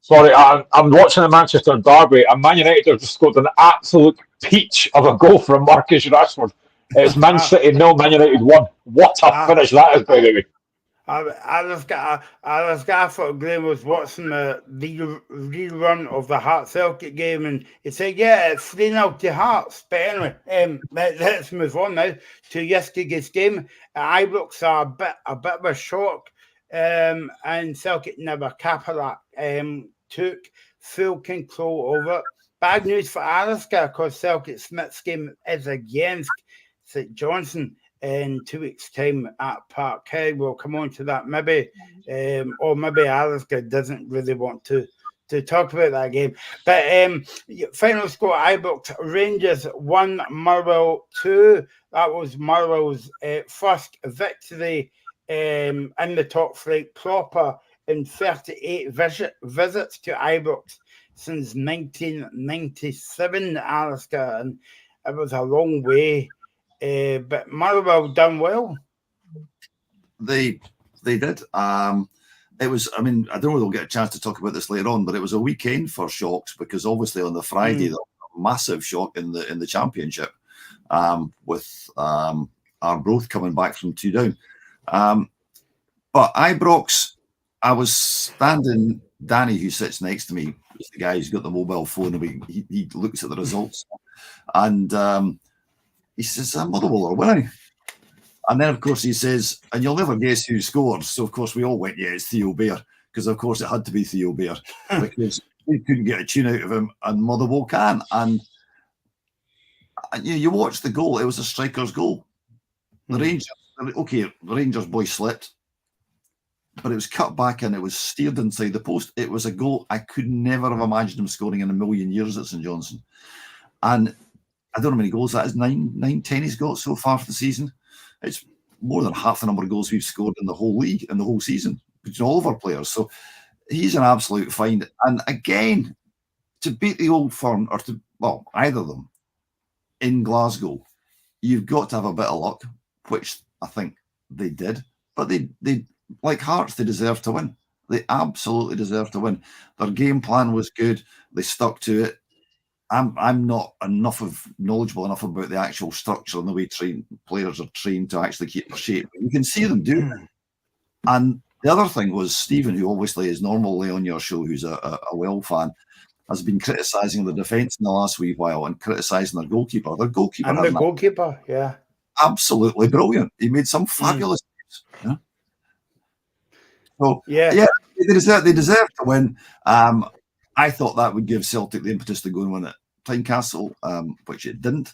Sorry, I'm watching the Manchester derby, and Man United have just scored an absolute peach of a goal from Marcus Rashford. It's Man City 0, Man United 1. What a finish that is, by the way. I thought Graham was watching the rerun of the Hearts Celtic game, and he said, yeah, it's 3-0 to Hearts. But anyway, let's move on now to yesterday's game. Ibrox are a bit of a shock. And Celtic never capitalised, took full control over it. Bad news for Alistair because Celtic Smith's game is against St Johnstone in 2 weeks' time at Parkhead. We'll come on to that maybe, or maybe Alistair doesn't really want to talk about that game. But final score: Ibrox Rangers 1, Motherwell 2. That was Motherwell's first victory in the top flight proper in 38 visits to Ibrox since 1997, Alistair, and it was a long way. But Motherwell done well. They did. It was. I mean, I don't know if we'll get a chance to talk about this later on, but it was a weekend for shocks because obviously on the Friday there was a massive shock in the Championship with Arbroath coming back from 2 down. But Ibrox, I was standing. Danny, who sits next to me, is the guy who's got the mobile phone, and he looks at the results, and he says, Motherwell are winning. And then, of course, he says, and you'll never guess who scores. So, of course, we all went, yeah, it's Theo Bair, because of course it had to be Theo Bear because we couldn't get a tune out of him, and Motherwell can. And you watch the goal; it was a striker's goal. The Rangers boy slipped, but it was cut back and it was steered inside the post. It was a goal I could never have imagined him scoring in a million years at St Johnstone. And I don't know how many goals that is, 9, 10 he's got so far for the season. It's more than half the number of goals we've scored in the whole league, in the whole season, between all of our players. So he's an absolute find. And again, to beat the Old Firm, or either of them, in Glasgow, you've got to have a bit of luck, which I think they did. But they like Hearts, they deserve to win. They absolutely deserve to win. Their game plan was good. They stuck to it. I'm not knowledgeable enough about the actual structure and the way players are trained to actually keep their shape. But you can see them do it. And the other thing was Stephen, who obviously is normally on your show, who's a Well fan, has been criticising the defence in the last wee while and criticising their goalkeeper. Their goalkeeper, and the goalkeeper, yeah, absolutely brilliant. He made some fabulous saves. Yeah. So yeah, they deserve to win. I thought that would give Celtic the impetus to go and win at Tynecastle, which it didn't.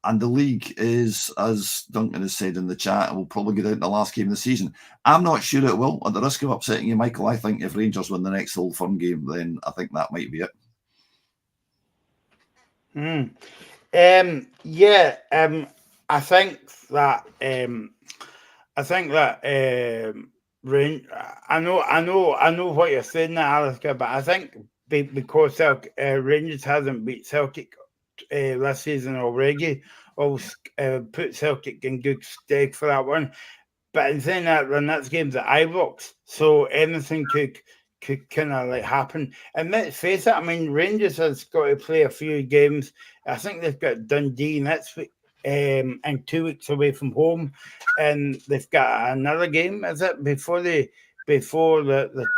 And the league is, as Duncan has said in the chat, will probably get out in the last game of the season. I'm not sure it will. At the risk of upsetting you, Michael, I think if Rangers win the next Old Firm game, then I think that might be it. I think that I know what you're saying there, Alistair, but I think because Celtic, Rangers hasn't beat Celtic last season already, put Celtic in good stead for that one. But in saying that, the next game's at Ibrox, so anything could kind of like happen. And let's face it, I mean, Rangers has got to play a few games. I think they've got Dundee next week, and 2 weeks away from home, and they've got another game, is it, before the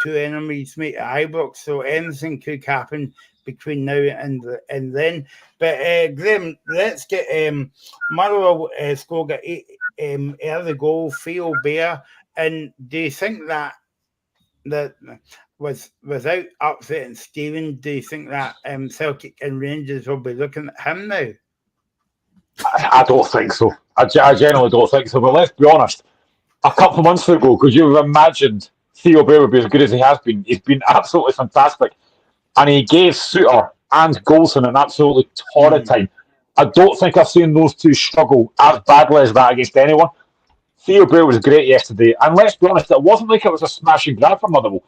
two enemies meet at Ibrox. So anything could happen between now and then. But Graham, let's get Motherwell scored early goal, Theo Bear, and do you think that without upsetting Stephen, do you think that Celtic and Rangers will be looking at him now? I don't think so. I generally don't think so. But let's be honest. A couple of months ago, could you have imagined Theo Bear would be as good as he has been? He's been absolutely fantastic. And he gave Suter and Golson an absolutely torrid time. I don't think I've seen those two struggle as badly as that against anyone. Theo Bear was great yesterday. And let's be honest, it wasn't like it was a smashing grab for Motherwell.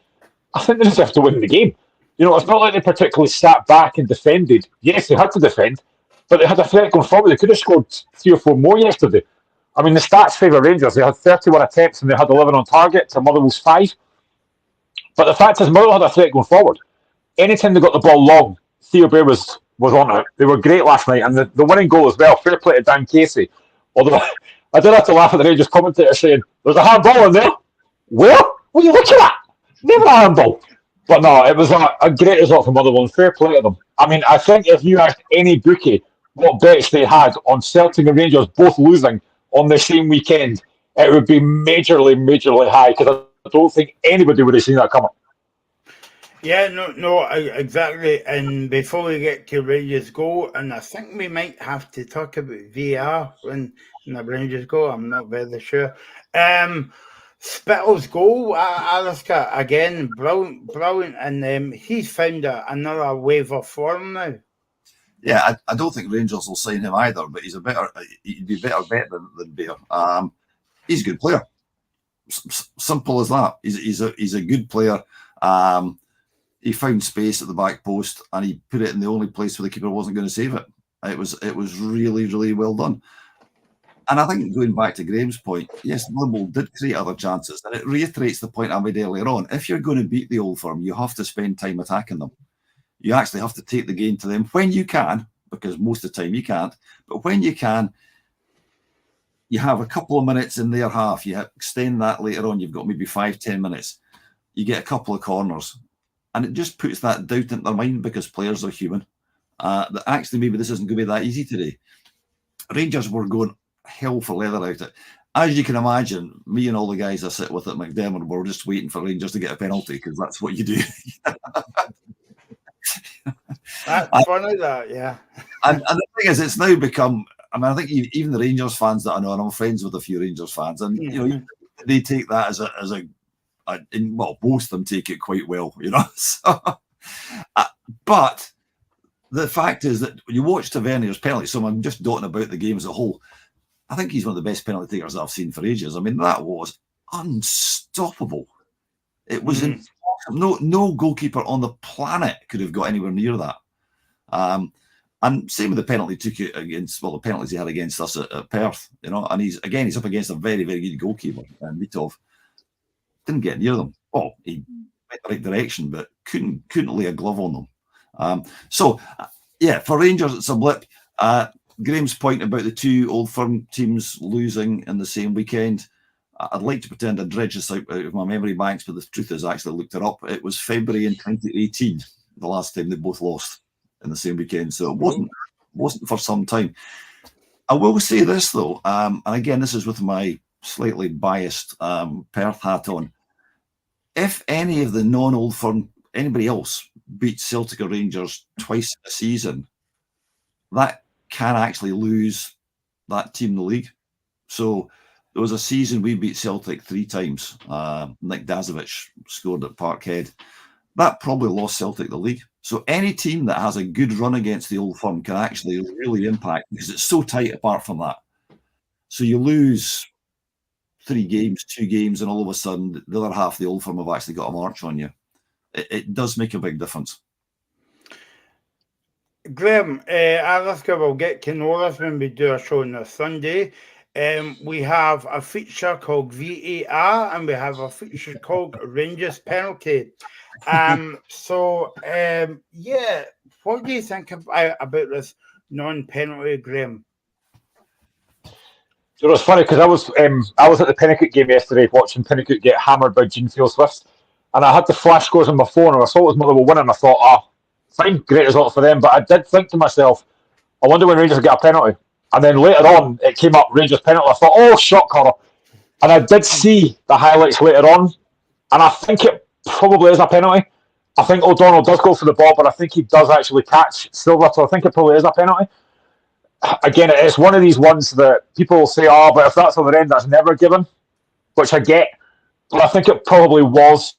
I think they deserved to win the game. You know, it's not like they particularly sat back and defended. Yes, they had to defend, but they had a threat going forward. They could have scored 3 or 4 more yesterday. I mean, the stats favour Rangers. They had 31 attempts and they had 11 on target to Motherwell's 5. But the fact is, Motherwell had a threat going forward. Anytime they got the ball long, Theo Bear was on it. They were great last night. And the winning goal as well, fair play to Dan Casey. Although I did have to laugh at the Rangers commentator saying, there's a handball in there. Where? What are you looking at? Never a handball. But no, it was a great result for Motherwell and fair play to them. I mean, I think if you asked any bookie what bets they had on Celtic and Rangers both losing on the same weekend, it would be majorly high, because I don't think anybody would have seen that coming. Yeah, no, exactly. And before we get to Rangers go, and I think we might have to talk about VR when the Rangers go. I'm not very sure. Spittle's goal, Alistair, again, brilliant, and he's found another wave of form now. Yeah, I don't think Rangers will sign him either, but he'd be better bet than Bear. He's a good player. Simple as that. He's a good player. He found space at the back post and he put it in the only place where the keeper wasn't going to save it. It was really, really well done. And I think going back to Graham's point, yes, Motherwell did create other chances, and it reiterates the point I made earlier on. If you're going to beat the Old Firm, you have to spend time attacking them. You actually have to take the game to them when you can, because most of the time you can't. But when you can, you have a couple of minutes in their half. You extend that later on. You've got maybe 5-10 minutes. You get a couple of corners. And it just puts that doubt into their mind, because players are human. That actually maybe this isn't going to be that easy today. Rangers were going hell for leather out it. as you can imagine, me and all the guys I sit with at McDermott were just waiting for Rangers to get a penalty because that's what you do. That's funny, that, yeah. And the thing is, it's now become. I mean, I think even the Rangers fans that I know, and I'm friends with a few Rangers fans, and they take that as a well, most of them take it quite well, So, but the fact is that when you watch Tavernier's penalty, so I'm just dotting about the game as a whole. I think he's one of the best penalty takers I've seen for ages. I mean, that was unstoppable. It was impossible. No goalkeeper on the planet could have got anywhere near that. And same with the penalty he took against, the penalties he had against us at Perth, and he's up against a very, very good goalkeeper, and Mitov didn't get near them. Oh, he went the right direction, but couldn't lay a glove on them. So, for Rangers, it's a blip. Graham's point about the two Old Firm teams losing in the same weekend, I'd like to pretend I dredged this out of my memory banks, but the truth is I actually looked it up. It was February in 2018, the last time they both lost in the same weekend. So it wasn't for some time. I will say this, though, and again, this is with my slightly biased Perth hat on. If any of the non-Old Firm, anybody else, beats Celtic or Rangers twice a season, that can actually lose that team the league. So there was a season we beat Celtic 3 times. Nick Dazovic scored at Parkhead. That probably lost Celtic the league. So any team that has a good run against the Old Firm can actually really impact, because it's so tight apart from that. So you lose 3 games, 2 games, and all of a sudden the other half of the Old Firm have actually got a march on you. It does make a big difference. Graham, Alaska will get to know us when we do a show on a Sunday. We have a feature called VAR, and we have a feature called Rangers Penalty. What do you think about this non-penalty, Graham? It's funny because I was at the Pinnacle game yesterday watching Pinnacle get hammered by Gene Field Swifts, and I had the flash scores on my phone, and I saw it was Motherwell winning, and I thought, fine, great result for them. But I did think to myself, I wonder when Rangers get a penalty. And then later on, it came up, Rangers penalty. I thought, shock horror. And I did see the highlights later on, and I think it probably is a penalty. I think O'Donnell does go for the ball, but I think he does actually catch Silva, so I think it probably is a penalty. Again, it's one of these ones that people will say, but if that's on the end, that's never given, which I get. But I think it probably was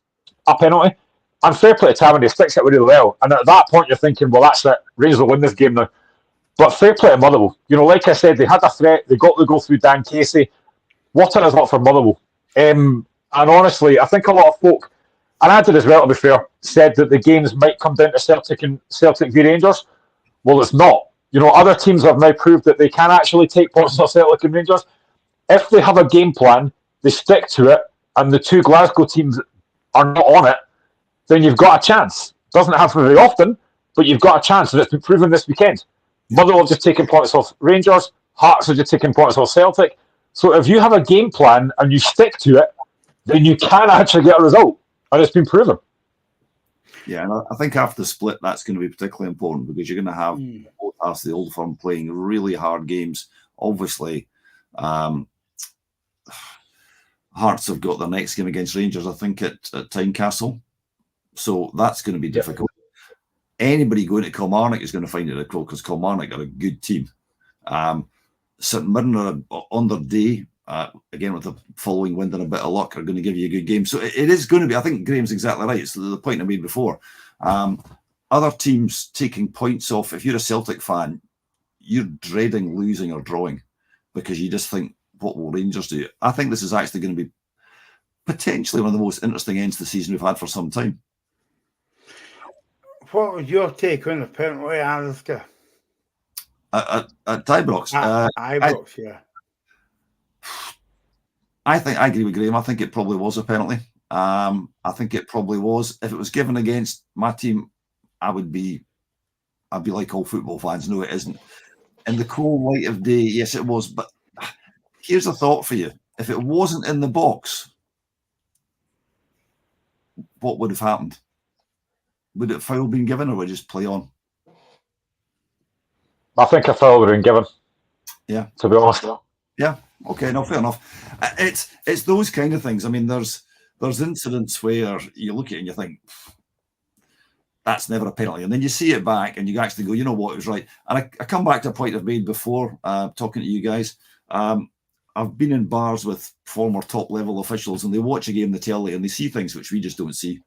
a penalty. And fair play to Tavernier, sticks it really well. And at that point, you're thinking, well, that's it. Rangers will win this game now. But fair play to Motherwell. Like I said, they had a threat. They got the goal through Dan Casey. What a result for Motherwell. And honestly, I think a lot of folk, and I did as well, to be fair, said that the games might come down to Celtic v Rangers. Well, it's not. Other teams have now proved that they can actually take points off Celtic and Rangers. If they have a game plan, they stick to it, and the 2 Glasgow teams are not on it, then you've got a chance. Doesn't happen very often, but you've got a chance, and it's been proven this weekend. Motherwell have just taken points off Rangers. Hearts are just taking points off Celtic. So if you have a game plan and you stick to it, then you can actually get a result, and it's been proven. Yeah, and I think after the split, that's going to be particularly important, because you're going to have both halves of the Old Firm playing really hard games. Obviously, Hearts have got their next game against Rangers, I think, at Tynecastle. So that's going to be difficult. Anybody going to Kilmarnock is going to find it difficult, because Kilmarnock are a good team. St Mirren are on their day, again with the following wind and a bit of luck, are going to give you a good game. So it is going to be, I think Graham's exactly right. It's the point I made before. Other teams taking points off, if you're a Celtic fan, you're dreading losing or drawing, because you just think, what will Rangers do? I think this is actually going to be potentially one of the most interesting ends to the season we've had for some time. What was your take on the penalty, Alaska? At Ibrox? Ibrox, yeah. I agree with Graham. I think it probably was a penalty. I think it probably was. If it was given against my team, I'd be like all football fans. No, it isn't. In the cold light of day, yes, it was. But here's a thought for you. If it wasn't in the box, what would have happened? Would a foul been given, or would it just play on? I think a foul would have been given. Yeah. To be honest. Yeah. Okay, no, fair enough. It's those kind of things. I mean, there's incidents where you look at it and you think that's never a penalty, and then you see it back and you actually go, you know what, it was right. And I come back to a point I've made before, talking to you guys. I've been in bars with former top level officials, and they watch a game on the telly and they see things which we just don't see.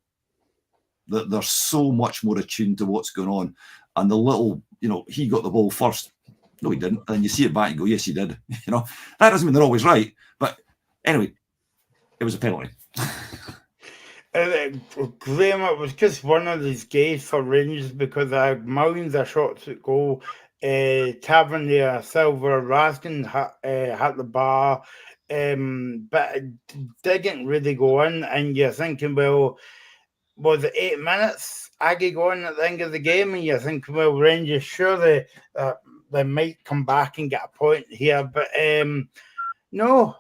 That they're so much more attuned to what's going on, and the little, he got the ball first. No, he didn't. And you see it back and go, yes, he did. That doesn't mean they're always right. But anyway, it was a penalty. Graham, it was just one of these games for Rangers because I had millions of shots at goal. Tavernier, Silver, Raskin had the bar, but it didn't really go in. And you're thinking, well, was it 8 minutes? Aggie going at the end of the game, and you're thinking, well, Rangers surely they might come back and get a point here, but no,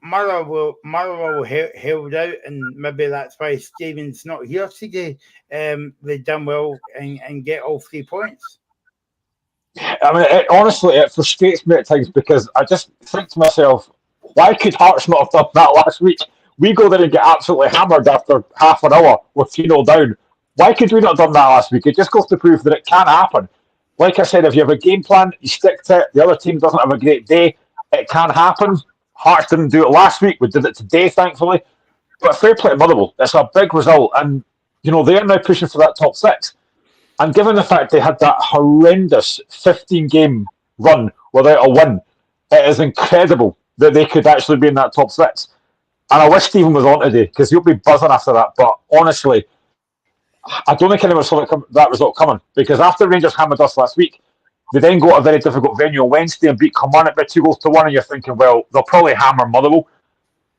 Motherwell held out, and maybe that's why Stephen's not here today. They done well and get all 3 points. I mean, honestly, it frustrates me at times because I just think to myself, why could Hearts not have done that last week? We go there and get absolutely hammered after half an hour with 3-0 down. Why could we not have done that last week? It just goes to prove that it can happen. Like I said, if you have a game plan, you stick to it. The other team doesn't have a great day. It can happen. Hearts didn't do it last week. We did it today, thankfully. But fair play to Motherwell. It's a big result. And, they are now pushing for that top 6. And given the fact they had that horrendous 15-game run without a win, it is incredible that they could actually be in that top 6. And I wish Stephen was on today because he'll be buzzing after that. But honestly, I don't think anyone saw that result coming because after Rangers hammered us last week, they then go to a very difficult venue on Wednesday and beat Kilmarnock by 2-1, and you're thinking, well, they'll probably hammer Motherwell.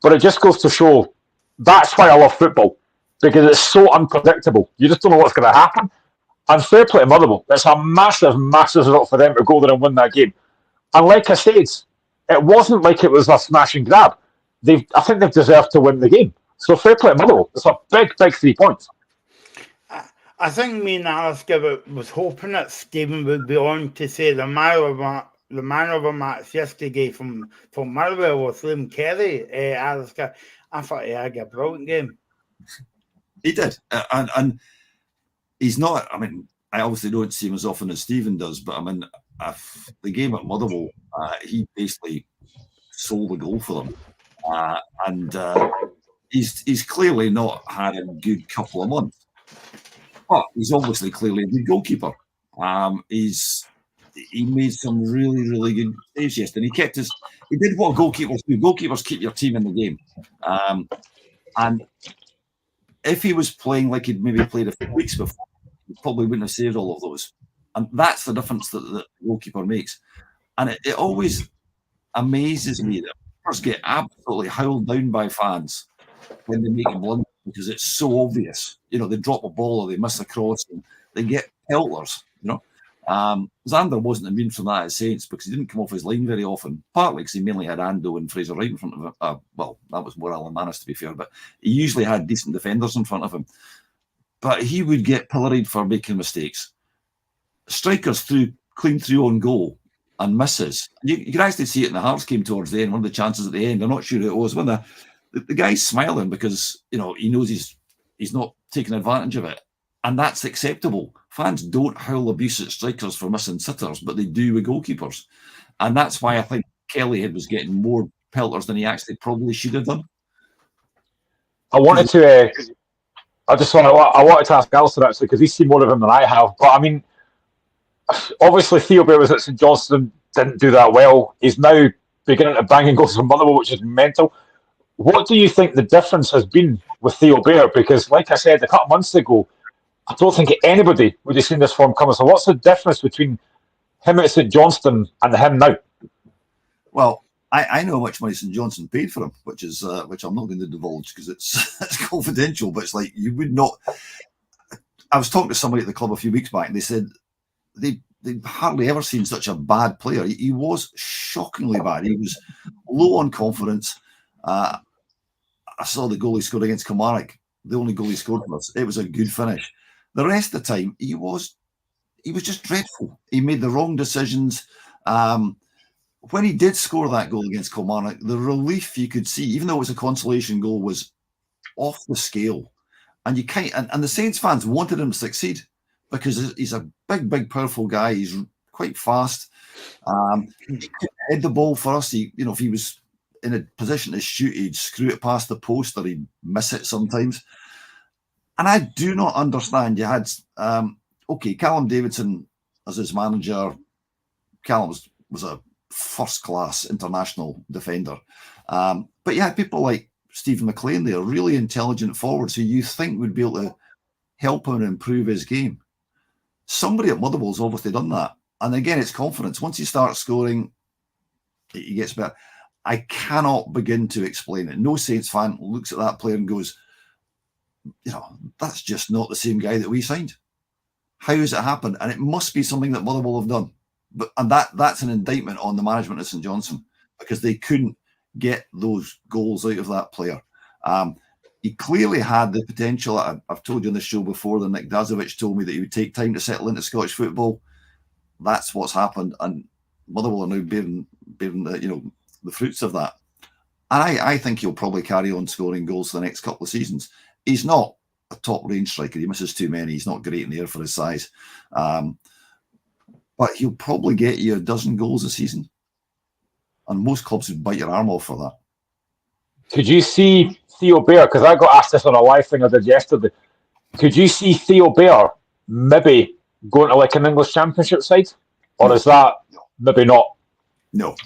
But it just goes to show that's why I love football, because it's so unpredictable. You just don't know what's going to happen. And fair play to Motherwell. It's a massive, massive result for them to go there and win that game. And like I said, it wasn't like it was a smash and grab. I think they've deserved to win the game. So fair play to Motherwell. It's a big, big 3 points. I think me and Alice was hoping that Stephen would be on to say the man of the match yesterday from Motherwell was Liam Kelly. Alice, I thought he had a brilliant game. He did, and he's not. I mean, I obviously don't see him as often as Stephen does, but I mean, the game at Motherwell, he basically sold the goal for them, and he's clearly not had a good couple of months. But he's obviously clearly a good goalkeeper. He made some really, really good saves yesterday. He did what goalkeepers do. Goalkeepers keep your team in the game. And if he was playing like he'd maybe played a few weeks before, he probably wouldn't have saved all of those. And that's the difference that the goalkeeper makes. And it always amazes me that players get absolutely howled down by fans when they make a blunder, because it's so obvious. They drop a ball or they miss a cross and they get pelters. Xander wasn't immune from that at Saints because he didn't come off his line very often, partly because he mainly had Ando and Fraser Wright in front of him. Well, that was more Alan Manus, to be fair, but he usually had decent defenders in front of him. But he would get pilloried for making mistakes. Strikers clean through on goal and misses. You can actually see it in the Hearts game towards the end, one of the chances at the end. I'm not sure who it was. When the guy's smiling because he knows he's not taking advantage of it, and that's acceptable. Fans don't howl abuse at strikers for missing sitters, but they do with goalkeepers, and that's why I think Kelly was getting more pelters than he actually probably should have done. I wanted to ask Alistair actually, because he's seen more of him than I have. But I mean, obviously Theo Bair was at St Johnstone, didn't do that well. He's now beginning to bang and goals from Motherwell, which is mental. What do you think the difference has been with Theo Bair? Because, like I said, a couple of months ago, I don't think anybody would have seen this form coming. So what's the difference between him at St Johnstone and him now? Well, I know how much money St Johnstone paid for him, which I'm not going to divulge because it's confidential, but it's like you would not... I was talking to somebody at the club a few weeks back and they said they'd hardly ever seen such a bad player. He was shockingly bad. He was low on confidence. I saw the goal he scored against Kilmarnock, the only goal he scored for us. It was a good finish. The rest of the time, he was just dreadful. He made the wrong decisions. when he did score that goal against Kilmarnock, the relief you could see, even though it was a consolation goal, was off the scale. And and the Saints fans wanted him to succeed because he's a big, powerful guy. He's quite fast. He could head the ball for us. If he was in a position to shoot, he'd screw it past the post or he'd miss it sometimes. And I do not understand. You had, Callum Davidson as his manager. Callum was a first-class international defender. But you had people like Stephen McLean there, really intelligent forwards who you think would be able to help him improve his game. Somebody at Motherwell's obviously done that. And again, it's confidence. Once you start scoring, he gets better. I cannot begin to explain it. No Saints fan looks at that player and goes, that's just not the same guy that we signed. How has it happened? And it must be something that Motherwell have done. And that's an indictment on the management of St Johnstone because they couldn't get those goals out of that player. He clearly had the potential. I've told you on this show before that Nick Dazovic told me that he would take time to settle into Scottish football. That's what's happened, and Motherwell are now bearing the fruits of that. And I think he'll probably carry on scoring goals for the next couple of seasons. He's not a top range striker. He misses too many. He's not great in the air for his size. But he'll probably get you a dozen goals a season. And most clubs would bite your arm off for that. Could you see Theo Bair, because I got asked this on a live thing I did yesterday, could you see Theo Bair maybe going to like an English Championship side? Or is that maybe not? No,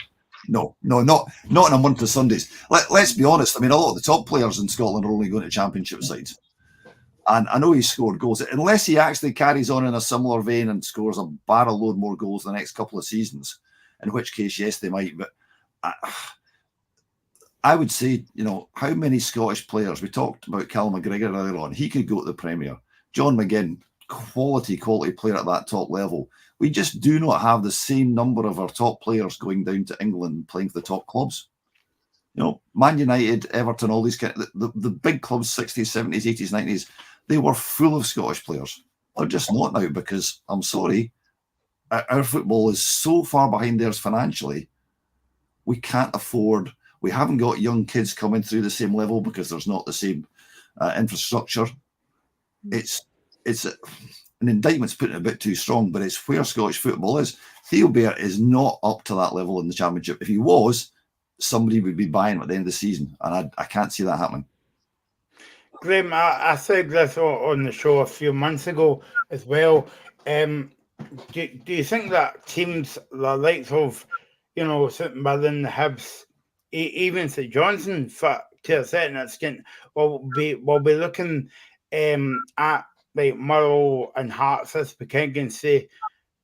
not in a month of Sundays. Let's be honest. I mean, a lot of the top players in Scotland are only going to Championship sides. And I know he scored goals. Unless he actually carries on in a similar vein and scores a barrel load more goals the next couple of seasons, in which case, yes, they might. But I would say, how many Scottish players, we talked about Cal McGregor earlier on, he could go to the Premier. John McGinn, quality player at that top level. We just do not have the same number of our top players going down to England playing for the top clubs. Man United, Everton, all these the big clubs, 60s, 70s, 80s, 90s, they were full of Scottish players. They're just not now because, I'm sorry, our football is so far behind theirs financially, we can't afford. We haven't got young kids coming through the same level because there's not the same infrastructure. It's an indictment's putting it a bit too strong, but it's where Scottish football is. Theo Bair is not up to that level in the Championship. If he was, somebody would be buying him at the end of the season, and I can't see that happening. Graham, I said this on the show a few months ago as well. Do you think that teams the likes of, St Mirren, the Hibs, even St Johnstone, to a certain extent, will be looking at like Motherwell and Hearts this weekend and say,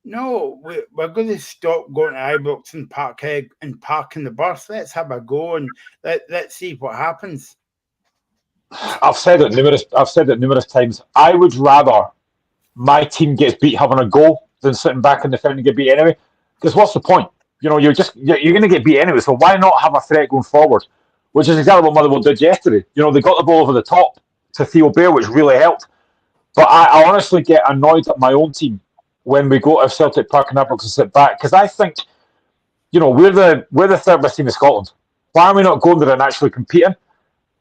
no, we're going to stop going to Ibrox and Parkhead and parking the bus. Let's have a go and let's see what happens. I've said it numerous times. I would rather my team gets beat having a go than sitting back and defending get beat anyway. Because what's the point? You're going to get beat anyway. So why not have a threat going forward? Which is exactly what Motherwell did yesterday. They got the ball over the top to Theo Bair, which really helped. But I honestly get annoyed at my own team when we go to Celtic Park and Ibrox and sit back, because I think, we're the third best team in Scotland. Why are we not going there and actually competing?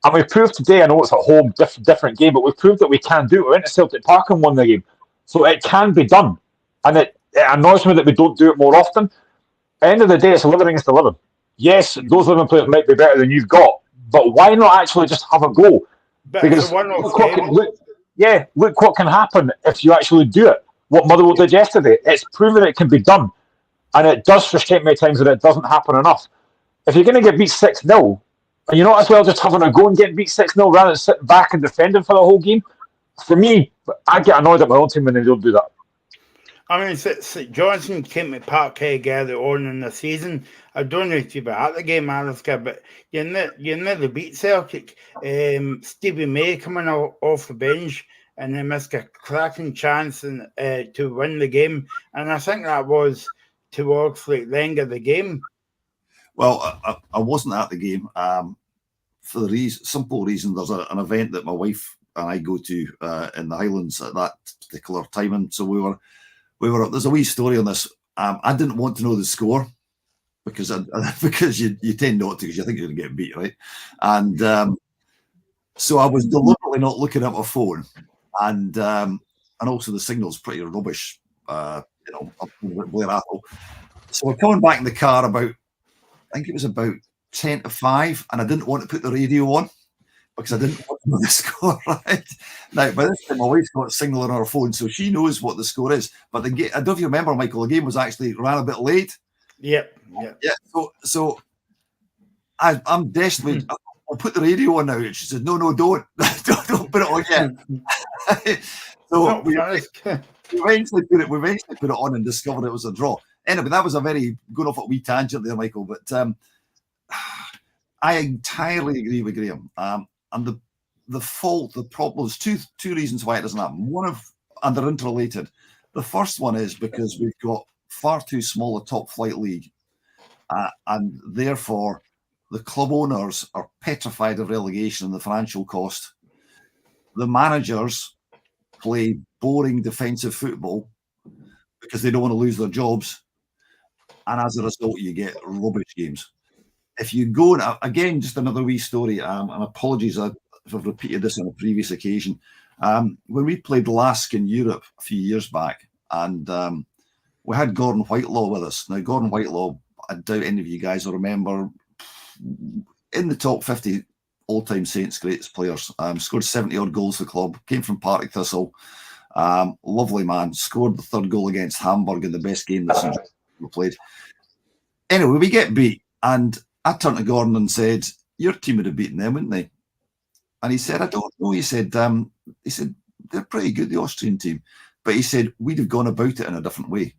And we've proved today, I know it's a home, different game, but we've proved that we can do it. We went to Celtic Park and won the game. So it can be done. And it annoys me that we don't do it more often. At the end of the day, it's 11 against 11. Yes, those 11 players might be better than you've got, but why not actually just have a go? Because look what can happen if you actually do it. What Motherwell did yesterday, it's proven it can be done. And it does frustrate me at times that it doesn't happen enough. If you're going to get beat 6-0, and you're not as well just having a go and getting beat 6-0 rather than sitting back and defending for the whole game, for me, I get annoyed at my own team when they don't do that. I mean, St Johnstone came to Parkhead early on in the season. I don't know if you were at the game, Alistair, but you nearly beat Celtic. Stevie May coming off the bench and they missed a cracking chance to win the game. And I think that was towards the end of the game. Well, I wasn't at the game for the simple reason there's an event that my wife and I go to in the Highlands at that particular time, and so we were. There's a wee story on this. I didn't want to know the score, because you tend not to because you think you're going to get beat, right? And so I was deliberately not looking at my phone, and also the signal's pretty rubbish, up in Blair Athol. So we're coming back in the car about, I think it was about 10 to 5, and I didn't want to put the radio on because I didn't want to know the score, right? Now, by this time, my wife's got a signal on her phone, so she knows what the score is. But I don't know if you remember, Michael, the game was actually ran a bit late. Yep. Yeah. So I'm desperately, I'll put the radio on now. And she said, no, don't. don't put it on yet. So we eventually put it on and discovered it was a draw. Anyway, that was a very going off a wee tangent there, Michael. But I entirely agree with Graham. And the fault, the problem is two reasons why it doesn't happen. And they're interrelated. The first one is because we've got far too small a top flight league, and therefore the club owners are petrified of relegation and the financial cost. The managers play boring defensive football because they don't want to lose their jobs, and as a result, you get rubbish games. If you go, again, just another wee story, and apologies if I've repeated this on a previous occasion. When we played Lask in Europe a few years back, and we had Gordon Whitelaw with us. Now, Gordon Whitelaw, I doubt any of you guys will remember, in the top 50 all-time Saints greatest players, scored 70-odd goals for the club, came from Partick Thistle, lovely man, scored the third goal against Hamburg in the best game that St. Johnstone played. Anyway, we get beat, and I turned to Gordon and said, your team would have beaten them, wouldn't they? And he said, I don't know. He said, they're pretty good, the Austrian team. But he said, we'd have gone about it in a different way.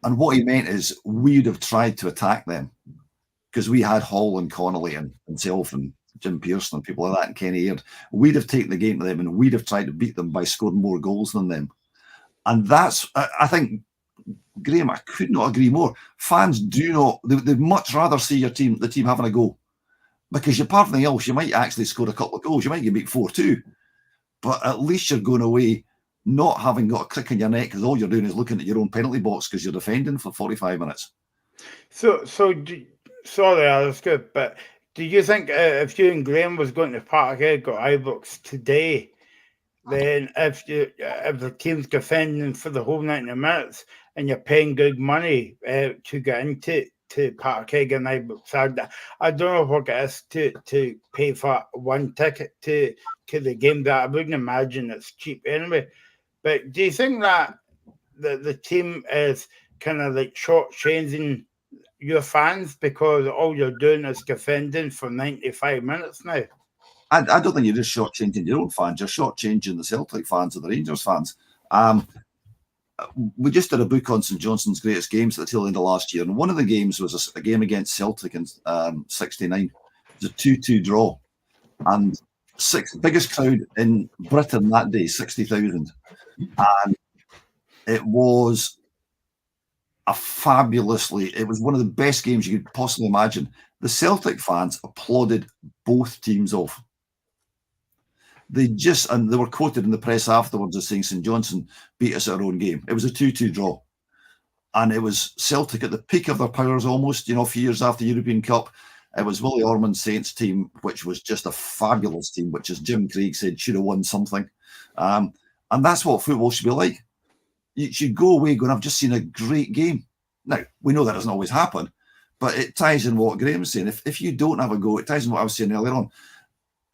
And what he meant is we'd have tried to attack them because we had Hall and Connolly and himself and Jim Pearson and people like that and Kenny Aird. We'd have taken the game to them and we'd have tried to beat them by scoring more goals than them. And that's, I think, Graham, I could not agree more. Fans do not, they'd much rather see the team having a go. Because apart from anything else, you might actually score a couple of goals. You might get beat 4-2. But at least you're going away not having got a crick in your neck because all you're doing is looking at your own penalty box because you're defending for 45 minutes. Sorry, that's good. But do you think if you and Graham was going to Parkhead or Ibrox today, then if the team's defending for the whole 90 minutes and you're paying good money to get into Parkhead and Ibrox, I don't know what it is to pay for one ticket to the game. That I wouldn't imagine it's cheap anyway. But do you think that the team is kind of like shortchanging your fans because all you're doing is defending for 95 minutes now? I don't think you're just shortchanging your own fans. You're shortchanging the Celtic fans or the Rangers fans. We just did a book on St. Johnstone's greatest games at the tail end of last year, and one of the games was a game against Celtic in '69. It was a 2-2 draw, and biggest crowd in Britain that day, 60,000, and it was it was one of the best games you could possibly imagine. The Celtic fans applauded both teams off. And they were quoted in the press afterwards as saying St. Johnstone beat us at our own game. It was a 2-2 draw. And it was Celtic at the peak of their powers almost, a few years after the European Cup. It was Willie Ormond's Saints team, which was just a fabulous team, which, as Jim Craig said, should have won something. And that's what football should be like. You should go away going, I've just seen a great game. Now, we know that doesn't always happen, but it ties in what Graham's saying. If you don't have a go, it ties in what I was saying earlier on.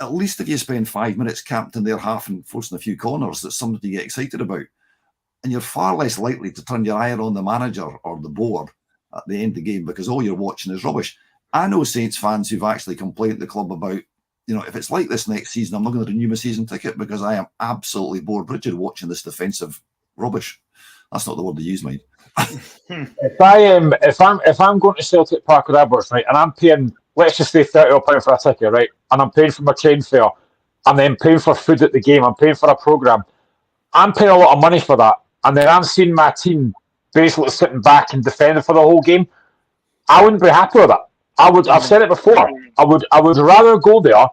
At least if you spend 5 minutes captaining their half and forcing a few corners, that's something to get excited about. And you're far less likely to turn your eye on the manager or the board at the end of the game because all you're watching is rubbish. I know Saints fans who've actually complained to the club about, if it's like this next season, I'm not going to renew my season ticket because I am absolutely bored rigid watching this defensive rubbish. That's not the word they use, mate. If I'm going to Celtic Park or Ibrox, right, and I'm paying, let's just say £30 for a ticket, right, and I'm paying for my train fare, and then paying for food at the game, I'm paying for a programme, I'm paying a lot of money for that, and then I'm seeing my team basically sitting back and defending for the whole game, I wouldn't be happy with that. I've said it before, I would rather go there,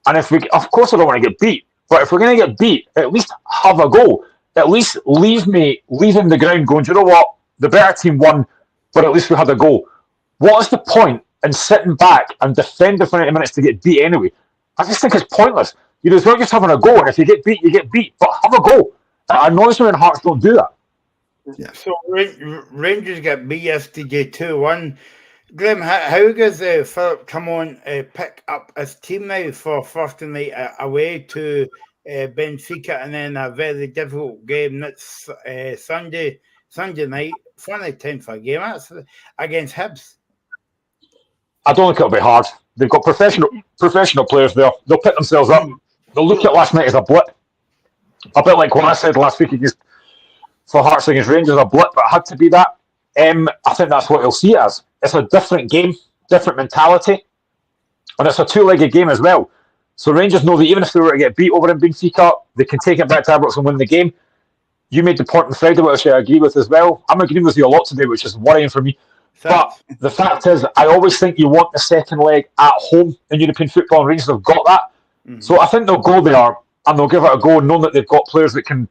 and of course I don't want to get beat, but if we're going to get beat, at least have a goal. At least leave in the ground going, do you know what? The better team won. but at least we had a goal. What is the point in sitting back and defending for 90 minutes to get beat anyway? I just think it's pointless. It's not just having a goal, and if you get beat, you get beat. But have a goal. I know some Hearts don't do that. Yeah. So Rangers get beat yesterday 2-1. Graham, how does Philip come on pick up his team now for first night away to Benfica, and then a very difficult game next Sunday night? Funny time for a game against Hibs. I don't think it'll be hard. They've got professional players there. They'll pick themselves up. They'll look at last night as a blip. A bit like what I said last week for Hearts against Rangers, a blip, but it had to be that. I think that's what they'll see it as. It's a different game, different mentality, and it's a two-legged game as well. So Rangers know that even if they were to get beat over in Benfica, they can take it back to Ibrox and win the game. You made the point on Friday, which I agree with as well. I'm agreeing with you a lot today, which is worrying for me. But the fact is, I always think you want the second leg at home in European football, and Rangers have got that. Mm-hmm. So I think they'll go there and they'll give it a go, knowing that they've got players that can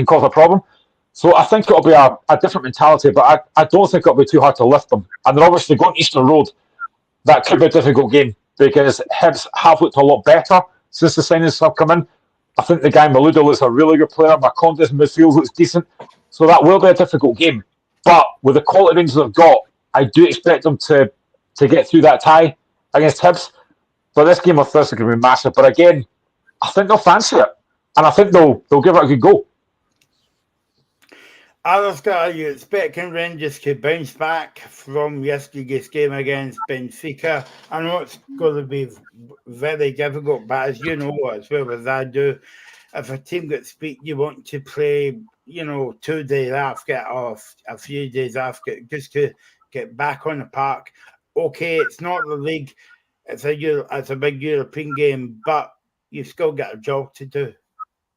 cause a problem. So I think it'll be a different mentality, but I don't think it'll be too hard to lift them. And they're obviously going Easter Road. That could be a difficult game because Hibs have looked a lot better since the signings have come in. I think the guy Maluda looks a really good player. Marcondes in midfield looks decent. So that will be a difficult game. But with the quality Rangers have got, I do expect them to get through that tie against Hibs. But this game of Thursday is going to be massive. But again, I think they'll fancy it. And I think they'll give it a good go. Alistair, are you expecting Rangers to bounce back from yesterday's game against Benfica? I know it's going to be very difficult, but as you know as well as I do, if a team gets beat, you want to play, 2 days after, or a few days after, just to get back on the park. Okay, it's not the league, it's a big European game, but you've still got a job to do.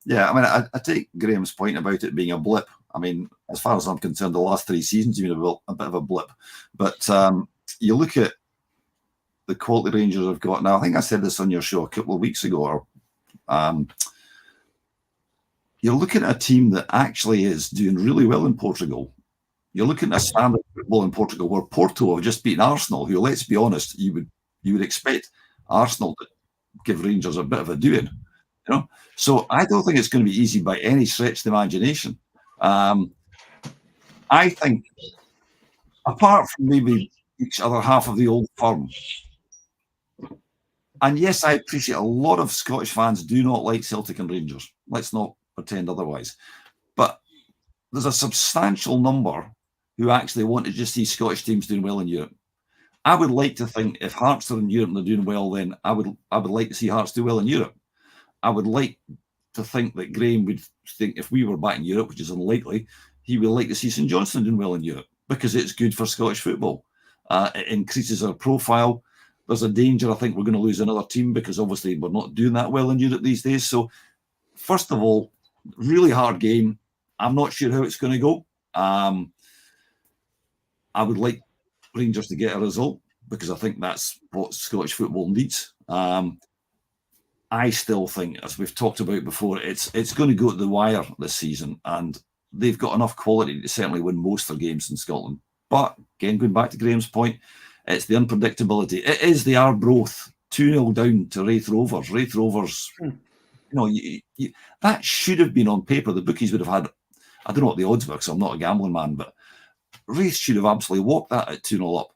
Yeah, I mean, I take Graham's point about it being a blip. I mean, as far as I'm concerned, the last 3 seasons have been a bit of a blip. But you look at the quality Rangers have got now. I think I said this on your show a couple of weeks ago. You're looking at a team that actually is doing really well in Portugal. You're looking at a standard football in Portugal where Porto have just beaten Arsenal, who, let's be honest, you would expect Arsenal to give Rangers a bit of a doing. So I don't think it's going to be easy by any stretch of the imagination. I think, apart from maybe each other half of the old firm, and yes, I appreciate a lot of Scottish fans do not like Celtic and Rangers. Let's not pretend otherwise. But there's a substantial number who actually want to just see Scottish teams doing well in Europe. I would like to think if Hearts are in Europe and they're doing well, then I would like to see Hearts do well in Europe. I would like to think that Graham would think if we were back in Europe, which is unlikely, he would like to see St Johnstone doing well in Europe because it's good for Scottish football. It increases our profile. There's a danger, I think, we're going to lose another team because obviously we're not doing that well in Europe these days. So, first of all, really hard game. I'm not sure how it's going to go. I would like Rangers to get a result because I think that's what Scottish football needs. I still think, as we've talked about before, it's going to go to the wire this season, and they've got enough quality to certainly win most of their games in Scotland. But again, going back to Graham's point, it's the unpredictability. It is the Arbroath 2-0 down to Wraith Rovers. Wraith Rovers, that should have been on paper. The bookies would have had, I don't know what the odds were because I'm not a gambling man, but Wraith should have absolutely walked that at 2-0 up.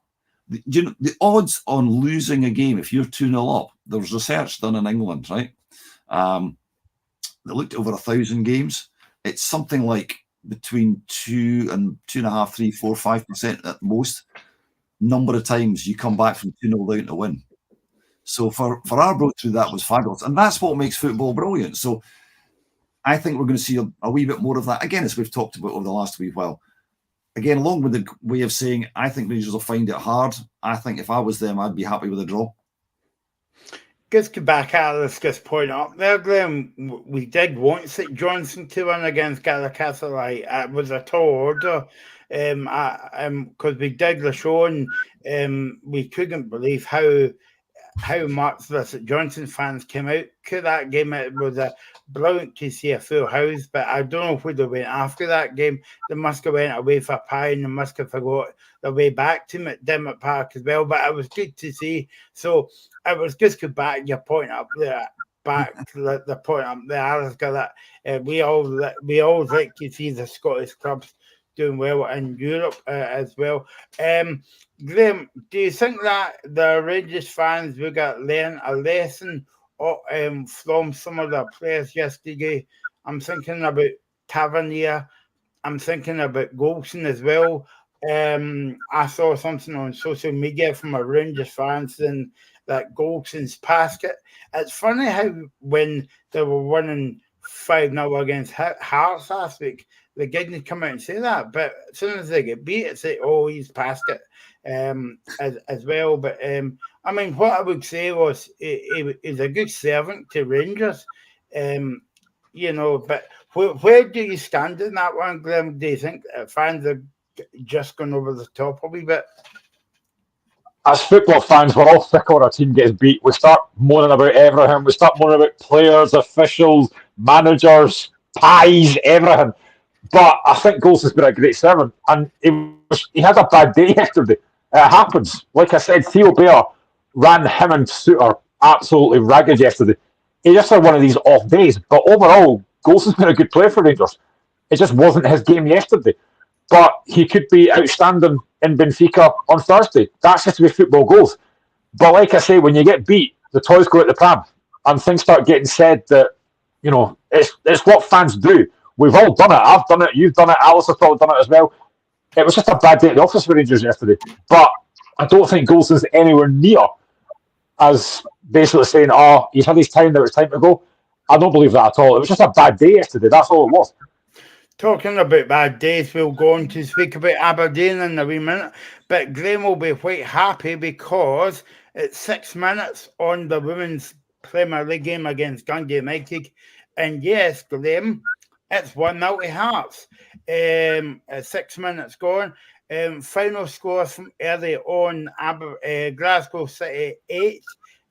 The odds on losing a game if you're 2-0 up, there was research done in England, right? They looked at over 1,000 games. It's something like between 2 and 2.5%, 3%, 4%, 5% at most number of times you come back from 2-0 down to win. So for Arbroath through that was fabulous. And that's what makes football brilliant. So I think we're going to see a wee bit more of that. Again, as we've talked about over the last wee while. Again, along with the way of saying, I think Rangers will find it hard. I think if I was them, I'd be happy with a draw. Just to back Alistair's point up there, Graham, we did want St Johnstone to win against Galatasaray. It was a tall order because we did the show and we couldn't believe how how much the St Johnstone fans came out to that game. It was brilliant to see a full house, but I don't know where they went after that game. They must have went away for a pie and they must have forgot the way back to Dimmock Park as well. But it was good to see. So it was just to back your point up there. Back to the point up there, Alistair, that we always like to see the Scottish clubs doing well in Europe as well. Graham, do you think that the Rangers fans will learn a lesson from some of the players yesterday? I'm thinking about Tavernier. I'm thinking about Golson as well. I saw something on social media from a Rangers fan saying that Golson's basket. It's funny how when they were winning 5-0 against Hearts last week, they didn't come out and say that. But as soon as they get beat, it's like, oh, he's past it as well. But I mean, what I would say was he's a good servant to Rangers. You know, but where do you stand in that one, Graham? Do you think fans are just going over the top a wee bit? As football fans, we're all sick when our team gets beat. We start moaning about everything. We start moaning about players, officials, managers, pies, everything. But I think Golson's been a great servant, and he had a bad day yesterday. It happens. Like I said, Theo Bair ran him and Suter absolutely ragged yesterday. He just had one of these off days. But overall, Golson's been a good player for Rangers. It just wasn't his game yesterday. But he could be outstanding in Benfica on Thursday. That's just the way football goes. But like I say, when you get beat, the toys go out the pram, and things start getting said that, you know, it's what fans do. We've all done it. I've done it. You've done it. Alice has probably done it as well. It was just a bad day at the office for Rangers yesterday. But I don't think Golson's anywhere near as basically saying, oh, he's had his time, now it's time to go. I don't believe that at all. It was just a bad day yesterday. That's all it was. Talking about bad days, we'll go on to speak about Aberdeen in a wee minute. But Graham will be quite happy because it's 6 minutes on the Women's Premier League game against Dundee United. And yes, Graham, it's 1-0 to Hearts. 6 minutes gone. Final score from early on, Glasgow City 8,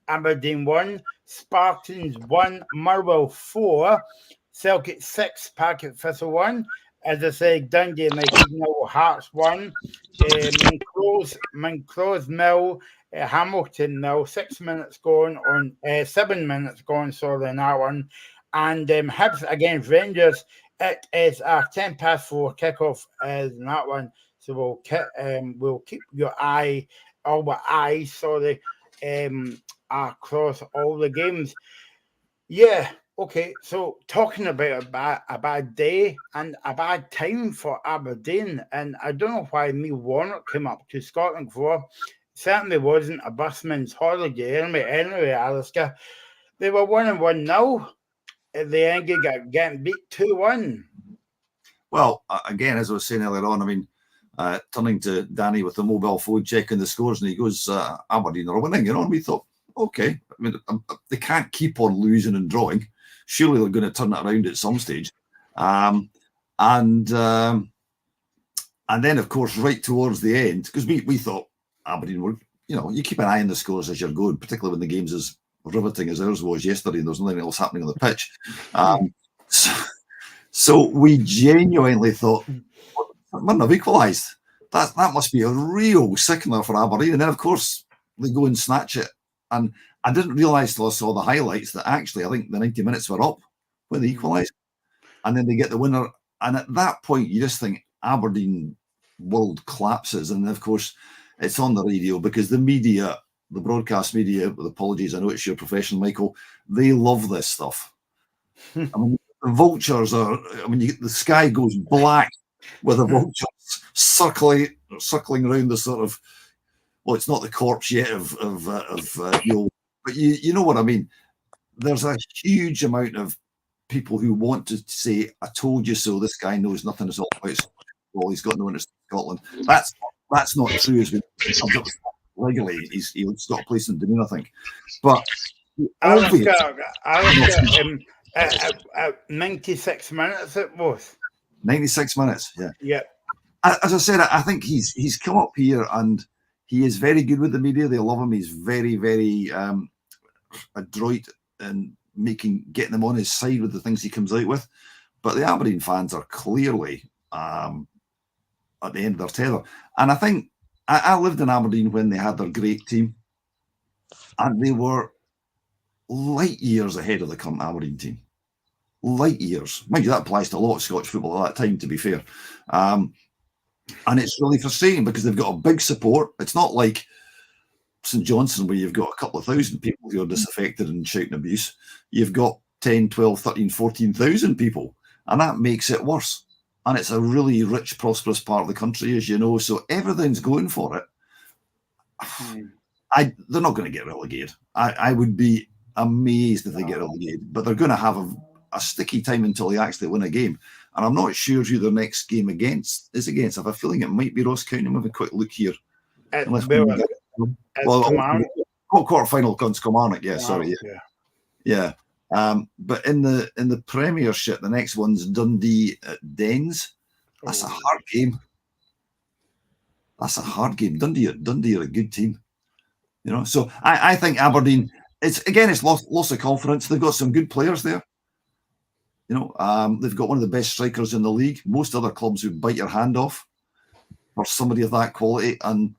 Aberdeen 1, Spartans 1, Motherwell 4, Celtic 6, Packet Thistle 1. As I said, Dundee United 0, Hearts 1, Montrose Mill, Hamilton 0, 6 minutes gone on 7 minutes gone, sorry, on that one. And Hibs against Rangers, it is a 4:10 kickoff in that one. So we'll keep your eye, our eyes, sorry, across all the games. Yeah, okay. So talking about a bad day and a bad time for Aberdeen, and I don't know why Neil Warnock came up to Scotland for. Certainly wasn't a busman's holiday. Anyway, Alistair, they were 1-1-0. At the end, you got getting beat 2-1. Well, again, as I was saying earlier on, I mean, turning to Danny with the mobile phone, checking the scores, and he goes, Aberdeen are winning, you know, and we thought, okay, I mean, they can't keep on losing and drawing. Surely they're going to turn it around at some stage. And then, of course, right towards the end, because we thought Aberdeen were, you know, you keep an eye on the scores as you're going, particularly when the game's as riveting as ours was yesterday and there's nothing else happening on the pitch. So we genuinely thought, wouldn't have equalised. That must be a real sickener for Aberdeen. And then, of course, they go and snatch it. And I didn't realise till I saw the highlights that actually I think the 90 minutes were up when they equalised. And then they get the winner. And at that point, you just think Aberdeen world collapses. And, of course, it's on the radio because the media, the broadcast media, with apologies, I know it's your profession, Michael, they love this stuff. I mean, the vultures are, the sky goes black with the vultures circling around the sort of, well, it's not the corpse yet of but you know what I mean. There's a huge amount of people who want to say, I told you so, this guy knows nothing at all about football, he's got no interest in Scotland. That's not true as we regularly. He'll stop placing Demean, I think. But Alistair, 96 minutes it was. 96 minutes, yeah. Yeah. As I said, I think he's come up here and He is very good with the media. They love him. He's very, very adroit in getting them on his side with the things he comes out with. But the Aberdeen fans are clearly at the end of their tether. And I think I lived in Aberdeen when they had their great team, and they were light years ahead of the current Aberdeen team. Light years. Mind you, that applies to a lot of Scottish football at that time, to be fair. And it's really frustrating because they've got a big support. It's not like St Johnstone, where you've got a couple of thousand people who are disaffected and shouting abuse. You've got 10, 12, 13, 14,000 people, and that makes it worse. And it's a really rich, prosperous part of the country, as you know, so everything's going for it. They're not going to get relegated. I would be amazed if they get relegated, but they're going to have a sticky time until they actually win a game. And I'm not sure who their next game is against. I have a feeling it might be Ross County. We'll have a quick look here. Quarter-final against Kilmarnock. Yeah, sorry. Yeah. But in the Premiership, the next one's Dundee at Dens. That's a hard game. Dundee are a good team. You know, so I think Aberdeen, it's loss of confidence. They've got some good players there. You know, they've got one of the best strikers in the league. Most other clubs would bite your hand off for somebody of that quality. And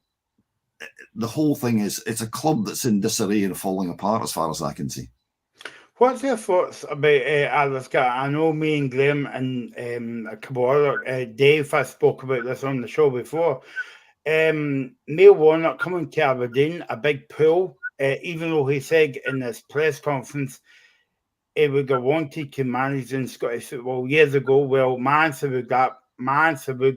the whole thing is, it's a club that's in disarray and falling apart as far as I can see. What's your thoughts about Alaska? I know me and Graham and a couple other, Dave has spoke about this on the show before. Neil Warnock coming to Aberdeen, a big pull, even though he said in his press conference he would have wanted to manage in Scottish football years ago. Well, my answer would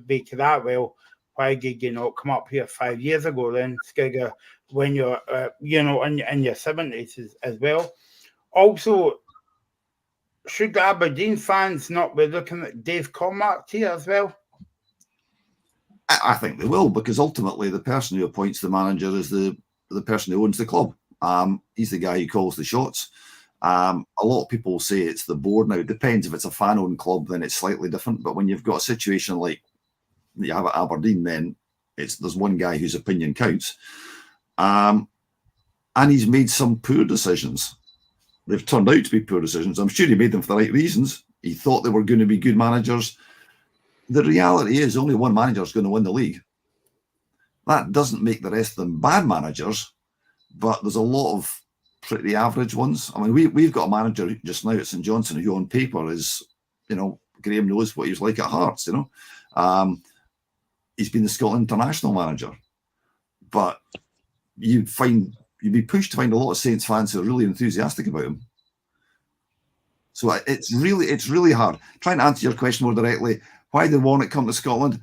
be to that, well, why did you not come up here 5 years ago then, Skigger, when you're, in your 70s as well? Also, should the Aberdeen fans not be looking at Dave Cormack here as well? I think they will, because ultimately the person who appoints the manager is the person who owns the club. He's the guy who calls the shots. A lot of people say it's the board. Now, it depends. If it's a fan-owned club, then it's slightly different. But when you've got a situation like you have at Aberdeen, then there's one guy whose opinion counts. And he's made some poor decisions. They've turned out to be poor decisions. I'm sure he made them for the right reasons. He thought they were going to be good managers. The reality is only one manager is going to win the league. That doesn't make the rest of them bad managers, but there's a lot of pretty average ones. I mean, we've got a manager just now at St Johnstone who on paper is, Graham knows what he was like at Hearts, He's been the Scotland international manager. But you'd be pushed to find a lot of Saints fans who are really enthusiastic about him. So it's really hard. Trying to answer your question more directly, why did Warnock come to Scotland?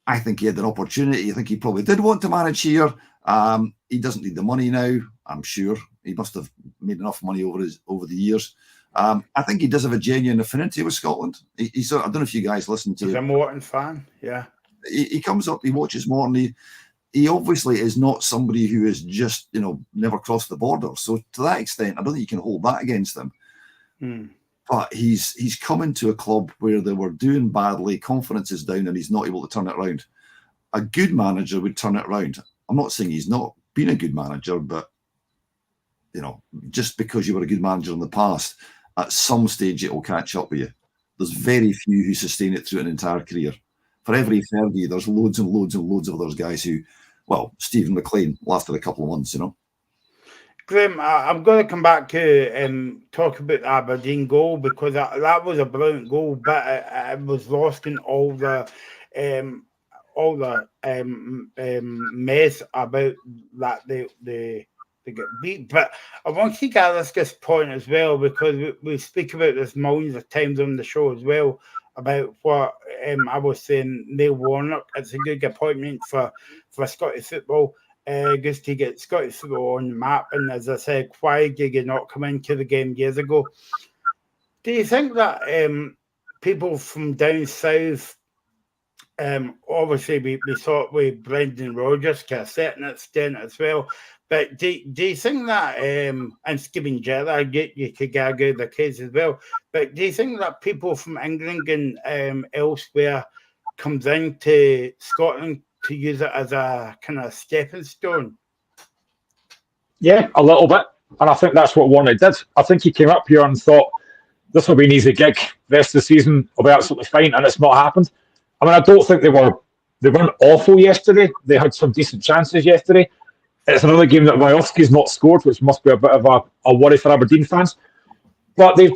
I think he had an opportunity. I think he probably did want to manage here. He doesn't need the money now, I'm sure. He must have made enough money over the years. I think he does have a genuine affinity with Scotland. I don't know if you guys listen to... He's a Morton fan, yeah. He comes up, he watches Morton. He obviously is not somebody who is just, never crossed the border. So to that extent, I don't think you can hold that against him. But he's come into a club where they were doing badly, confidence is down, and he's not able to turn it around. A good manager would turn it around. I'm not saying he's not been a good manager, but, just because you were a good manager in the past, at some stage it will catch up with you. There's very few who sustain it through an entire career. For every Fergie, there's loads and loads and loads of those guys who, Stephen McLean lasted a couple of months, Graham, I'm going to come back to talk about the Aberdeen goal, because that was a brilliant goal, but it was lost in all the mess about that they get beat. But I want to get this point as well, because we speak about this millions of times on the show as well, about what I was saying, Neil Warnock. It's a good appointment for Scottish football. Just to get Scottish football on the map. And as I said, why did you not come into the game years ago? Do you think that people from down south, obviously we saw it with Brendan Rodgers to a certain extent as well, but do you think that, and Steven Gerrard, you could argue the case as well, but do you think that people from England and elsewhere comes into Scotland to use it as a kind of stepping stone? Yeah, a little bit. And I think that's what Warnock did. I think he came up here and thought, this will be an easy gig. The rest of the season will be absolutely fine, and it's not happened. I mean, I don't think they weren't awful yesterday. They had some decent chances yesterday. It's another game that Wajowski's not scored, which must be a bit of a worry for Aberdeen fans. But they've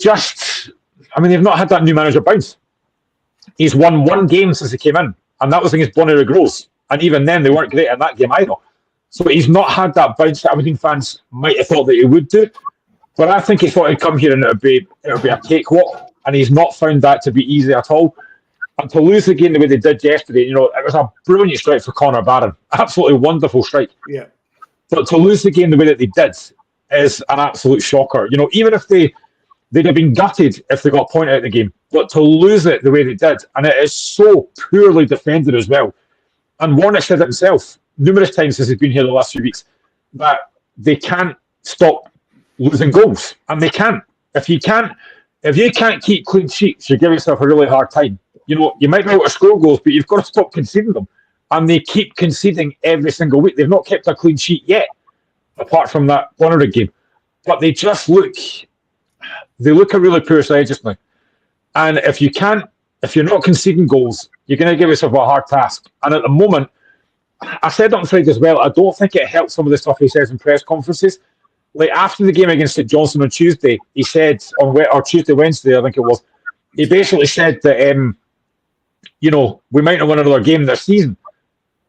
not had that new manager bounce. He's won one game since he came in, and that was against Bonnyrigg Rose. And even then, they weren't great in that game either. So he's not had that bounce that Aberdeen fans might have thought that he would do. But I think he thought he'd come here and it would be a cakewalk, and he's not found that to be easy at all. And to lose the game the way they did yesterday, it was a brilliant strike for Connor Barron. Absolutely wonderful strike. Yeah. But to lose the game the way that they did is an absolute shocker. Even if they'd have been gutted if they got a point out of the game. But to lose it the way they did, and it is so poorly defended as well. And Warnock said it himself numerous times since he's been here the last few weeks, that they can't stop losing goals. And they can't. If you can't keep clean sheets, you give yourself a really hard time. You might be able to score goals, but you've got to stop conceding them. And they keep conceding every single week. They've not kept a clean sheet yet, apart from that Bonnyrigg game. But they just look a really poor side just now. And if you're not conceding goals, you're going to give yourself a hard task. And at the moment, I said on Friday as well, I don't think it helps some of the stuff he says in press conferences. Like after the game against St Johnstone on Tuesday, he said, or Tuesday, Wednesday, I think it was, he basically said that, we might not win another game this season.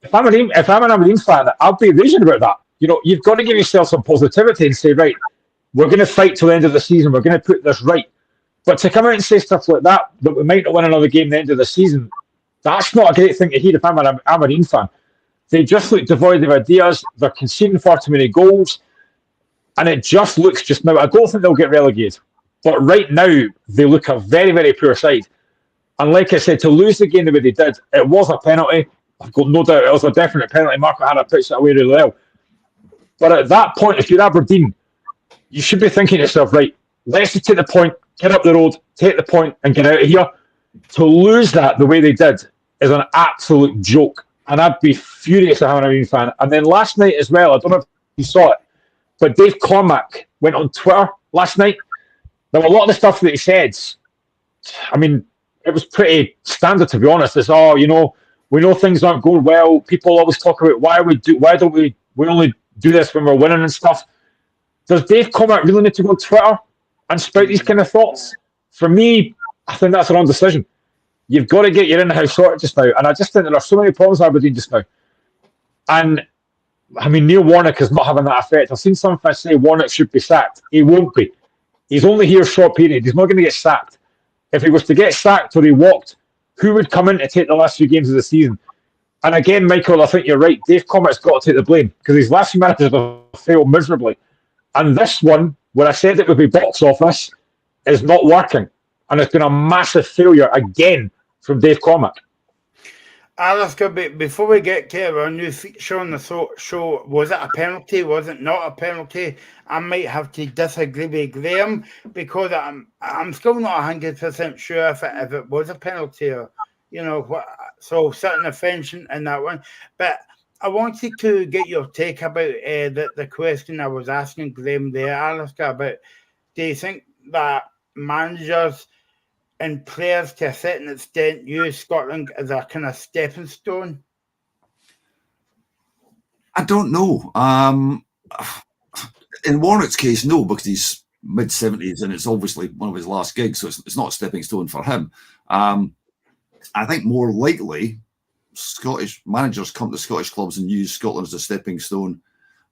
If I'm an Aberdeen fan, I'll be raging about that. You've got to give yourself some positivity and say, right, we're going to fight till the end of the season. We're going to put this right. But to come out and say stuff like that we might not win another game at the end of the season, that's not a great thing to hear if I'm an Aberdeen fan. They just look devoid of ideas. They're conceding far too many goals. And it just looks just now, I don't think they'll get relegated. But right now, they look a very, very poor side. And like I said, to lose the game the way they did, it was a penalty. I've got no doubt it was a definite penalty. Marco Hanna puts it away really well. But at that point, if you're Aberdeen, you should be thinking to yourself, right, let's just take the point, get up the road, take the point, and get out of here. To lose that the way they did is an absolute joke. And I'd be furious if I'm an Aberdeen fan. And then last night as well, I don't know if you saw it, but Dave Cormack went on Twitter last night. Now, a lot of the stuff that he said, it was pretty standard, to be honest. It's, we know things aren't going well. People always talk about why don't we only do this when we're winning and stuff. Does Dave Cormack really need to go on Twitter and spout these kind of thoughts? For me, I think that's a wrong decision. You've got to get your in-house sorted just now. And I just think there are so many problems with Aberdeen just now. And, Neil Warnock is not having that effect. I've seen some fans say Warnock should be sacked. He won't be. He's only here a short period. He's not going to get sacked. If he was to get sacked or he walked, who would come in to take the last few games of the season? And again, Michael, I think you're right. Dave Cormack's got to take the blame because his last few managers have failed miserably. And this one, where I said it would be box office, is not working. And it's been a massive failure again from Dave Cormack. Alistair, before we get to our new feature on the show, was it a penalty? Was it not a penalty? I might have to disagree with Graham because I'm still not 100% sure if it was a penalty or, so sitting the fence in that one. But I wanted to get your take about the question I was asking Graham there, Alistair, about do you think that managers and players to a certain extent use Scotland as a kind of stepping stone? I don't know. In Warnock's case, no, because he's mid-70s and it's obviously one of his last gigs, so it's not a stepping stone for him. I think more likely Scottish managers come to Scottish clubs and use Scotland as a stepping stone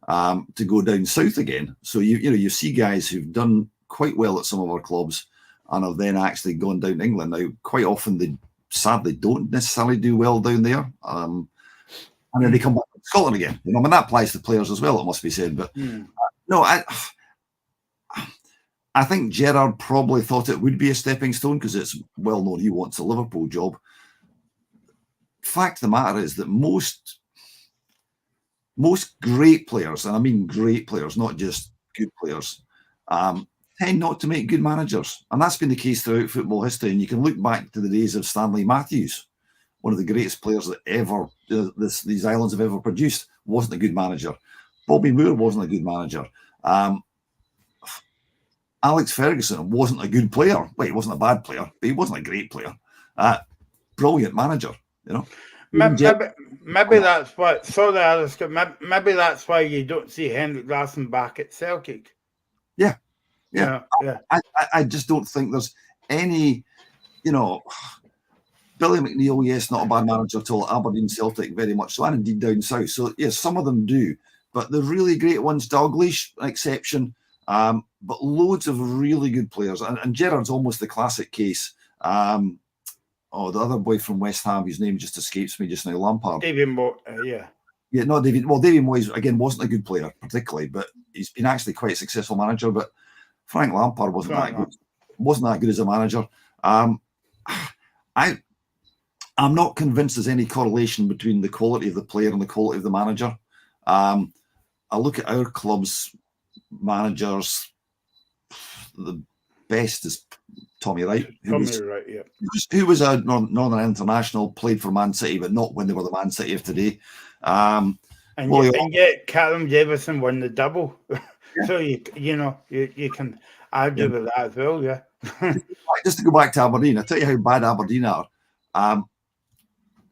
to go down south again. So you see guys who've done quite well at some of our clubs and have then actually gone down to England. Now, quite often they sadly don't necessarily do well down there. And then they come back to Scotland again. That applies to players as well, it must be said. But no, I think Gerrard probably thought it would be a stepping stone because it's well known he wants a Liverpool job. Fact of the matter is that most great players, and I mean great players, not just good players, tend not to make good managers. And that's been the case throughout football history. And you can look back to the days of Stanley Matthews one of the greatest players that ever these islands have ever produced, wasn't a good manager. Bobby Moore wasn't a good manager. Alex Ferguson wasn't a good player. Well, he wasn't a bad player, but he wasn't a great player. Brilliant manager, you know. Maybe that's why. Sorry, Alice. Maybe that's why you don't see Henrik Larsson back at Celtic. Yeah. I just don't think there's any, you know. Billy McNeil, yes, not a bad manager at all. Aberdeen, Celtic, very much so, and indeed down south. So yes, some of them do, but the really great ones, Dalglish, an exception. But loads of really good players, and Gerrard's almost the classic case. The other boy from West Ham, whose name just escapes me just now, Lampard. David Moyes, yeah, not David. Well, David Moyes again wasn't a good player particularly, but he's been actually quite a successful manager. But Frank Lampard wasn't that good. Wasn't that good as a manager. I'm not convinced there's any correlation between the quality of the player and the quality of the manager. I look at our club's managers. The best is Tommy Wright, who was a Northern International, played for Man City, but not when they were the Man City of today. And yet Callum Davison won the double. So you can argue with that as well, yeah. Just to go back to Aberdeen, I tell you how bad Aberdeen are.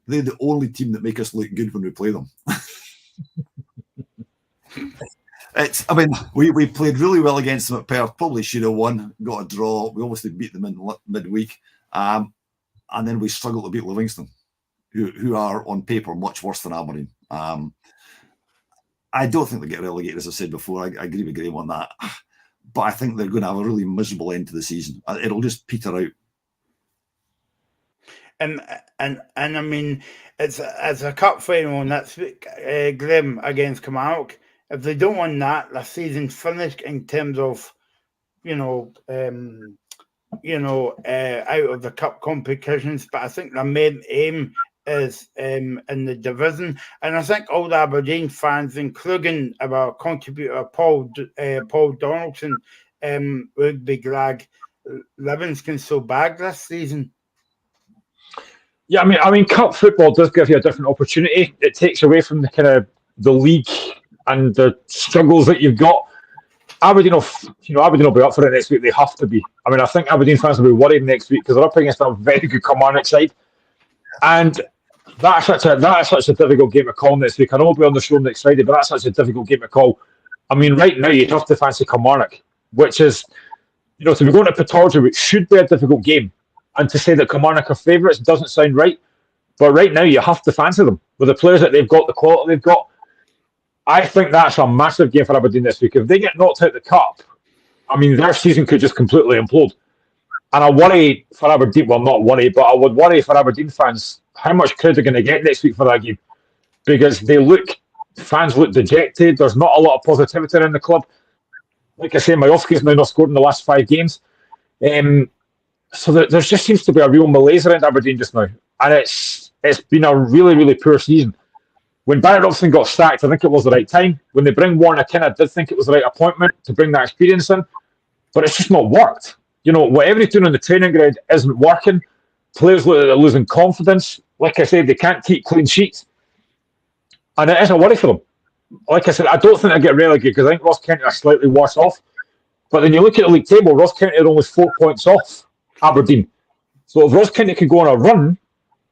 They're the only team that make us look good when we play them. We played really well against them at Perth. Probably should have won. Got a draw. We obviously beat them in midweek, and then we struggled to beat Livingston, who are on paper much worse than Aberdeen. I don't think they get relegated, as I said before. I agree with Graham on that, but I think they're going to have a really miserable end to the season. It'll just peter out. And I mean, it's a cup final next week, Graham against Kilmarnock. If they don't win that, the season's finished in terms of, out of the cup competitions. But I think the main aim is in the division, and I think all the Aberdeen fans, including our contributor Paul Donaldson, would be glad Livingston so bad this season. Yeah, I mean, cup football does give you a different opportunity. It takes away from the kind of the league and the struggles that you've got. Aberdeen will be up for it next week. They have to be. I mean, I think Aberdeen fans will be worried next week because they're up against a very good Kilmarnock side, and that's such a difficult game to call next week. I know we'll be on the show next Friday, but that's such a difficult game to call. I mean, right now you'd have to fancy Kilmarnock, which is, to be going to Pittodrie, which should be a difficult game, and to say that Kilmarnock are favourites doesn't sound right. But right now you have to fancy them with the players that they've got, the quality they've got. I think that's a massive game for Aberdeen this week. If they get knocked out the cup, I mean, their season could just completely implode. And I worry for Aberdeen, well, not worry, but I would worry for Aberdeen fans how much credit they're going to get next week for that game. Because fans look dejected. There's not a lot of positivity in the club. Like I say, Majowski's now not scored in the last 5 games. So there just seems to be a real malaise around Aberdeen just now. And it's been a really, really poor season. When Barry Robson got sacked, I think it was the right time. When they bring Warren, I kind of did think it was the right appointment to bring that experience in. But it's just not worked. Whatever he's doing on the training ground isn't working. Players look like they're losing confidence. Like I said, they can't keep clean sheets. And it is a worry for them. Like I said, I don't think they'll get relegated because I think Ross County are slightly worse off. But then you look at the league table, Ross County are only 4 points off Aberdeen. So if Ross County can go on a run,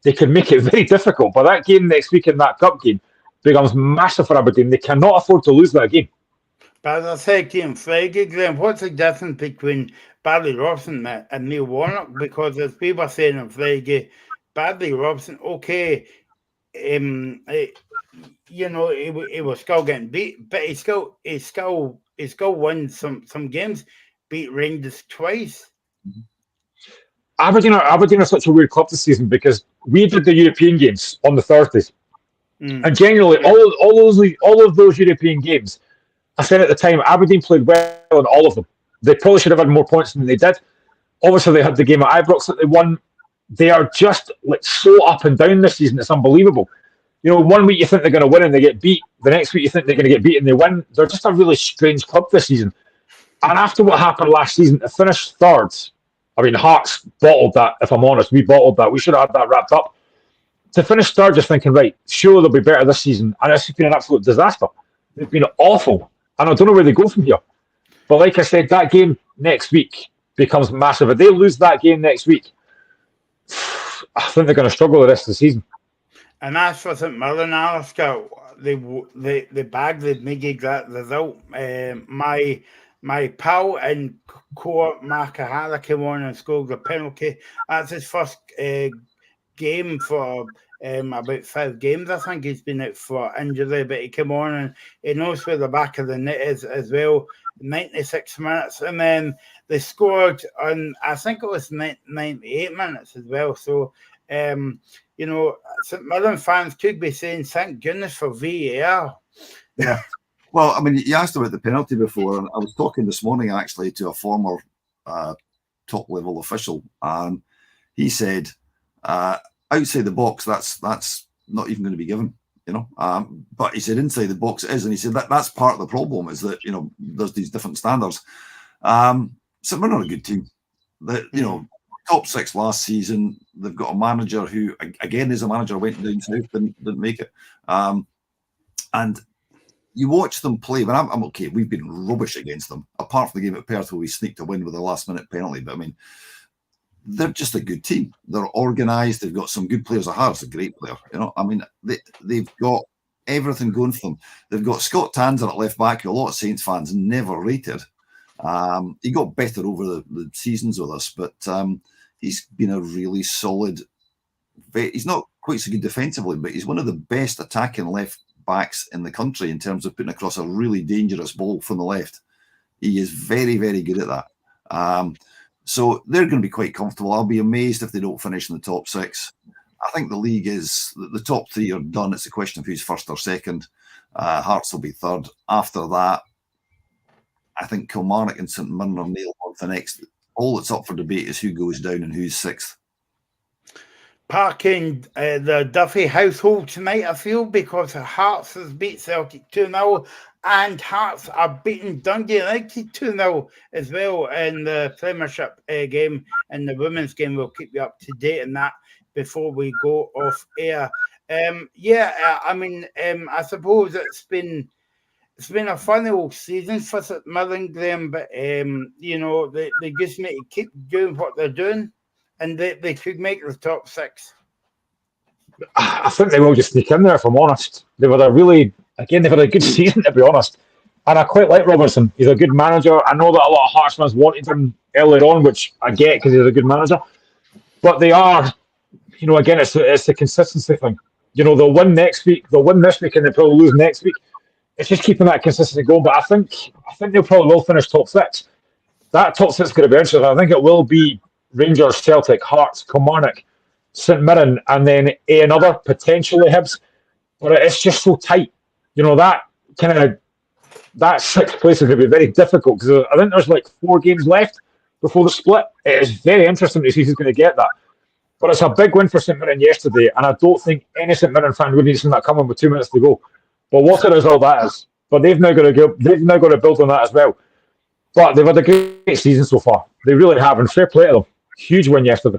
they can make it very difficult. But that game next week in that cup game becomes massive for Aberdeen. They cannot afford to lose that game. But as I said to him Friday, Graham, what's the difference between Barry Robson and Neil Warnock? Because as we were saying on Friday, Barry Robson, okay, he was still getting beat, but he still won some games, beat Rangers twice. Aberdeen are such a weird club this season because we did the European games on the Thursdays, and generally all of those European games, I said at the time, Aberdeen played well in all of them. They probably should have had more points than they did. Obviously, they had the game at Ibrox that they won. They are just so up and down this season. It's unbelievable. 1 week you think they're going to win and they get beat. The next week you think they're going to get beat and they win. They're just a really strange club this season. And after what happened last season, to finish third, I mean, Hearts bottled that, if I'm honest. We bottled that. We should have had that wrapped up. to finish third, just thinking, right, sure they'll be better this season, and it's been an absolute disaster. They've been awful, and I don't know where they go from here. But like I said, that game next week becomes massive. If they lose that game next week, I think they're going to struggle the rest of the season. And as for St Mirren, Alaska, they bagged the Miggy that result. My pal and co-op Makahara came on and scored the penalty. That's his first game for about 5 games. I think he's been out for injury, but he came on and he knows where the back of the net is as well. 96 minutes, and then they scored on, I think it was 98 minutes as well. So, you know, St Mirren fans could be saying, thank goodness for VAR. Yeah. Well, I mean, you asked about the penalty before, and I was talking this morning actually to a former top-level official, and he said, outside the box, that's not even going to be given, you know. But he said inside the box it is, and he said that's part of the problem is that, you know, there's these different standards. So we're not a good team. You know, top 6 last season. They've got a manager who, again, as a manager, went down south, didn't make it, and you watch them play, but I'm okay. We've been rubbish against them. Apart from the game at Perth where we sneaked a win with a last-minute penalty. But, I mean, they're just a good team. They're organised. They've got some good players. Hart's a great player. You know, I mean, they've got everything going for them. They've got Scott Tanser at left-back, who a lot of Saints fans never rated. He got better over the seasons with us, but he's been a really solid... He's not quite so good defensively, but he's one of the best attacking left backs in the country in terms of putting across a really dangerous ball from the left. He is very, very good at that. So they're going to be quite comfortable. I'll be amazed if they don't finish in the top 6. I think the league is, the top 3 are done. It's a question of who's first or second. Hearts will be third. After that, I think Kilmarnock and St Mirren are nailed on for next. All that's up for debate is who goes down and who's 6th. Parking the Duffy household tonight, I feel, because Hearts has beat Celtic 2-0 and Hearts are beating Dundee United 2-0 as well in the Premiership game. And the women's game, we'll keep you up to date on that before we go off air. I mean, I suppose it's been a funny old season for St Mirren, Graham, but you know, they just need to keep doing what they're doing. And they could make the top 6. I think they will just sneak in there, if I'm honest. They've had a good season, to be honest. And I quite like Robertson. He's a good manager. I know that a lot of Hearts fans wanted him earlier on, which I get because he's a good manager. But they are, you know, again, it's the consistency thing. You know, they'll win next week, they'll win this week, and they'll probably lose next week. It's just keeping that consistency going. But I think they'll probably will finish top 6. That top 6 is going to be interesting. I think it will be Rangers, Celtic, Hearts, Kilmarnock, St Mirren, and then another, potentially Hibs. But it's just so tight. You know, that 6th place is going to be very difficult because I think there's like 4 games left before the split. It is very interesting to see who's going to get that. But it's a big win for St Mirren yesterday, and I don't think any St Mirren fan would need to see that coming with 2 minutes to go. But what a result that is. But they've now got to build on that as well. But they've had a great season so far. They really have, and fair play to them. Huge win yesterday.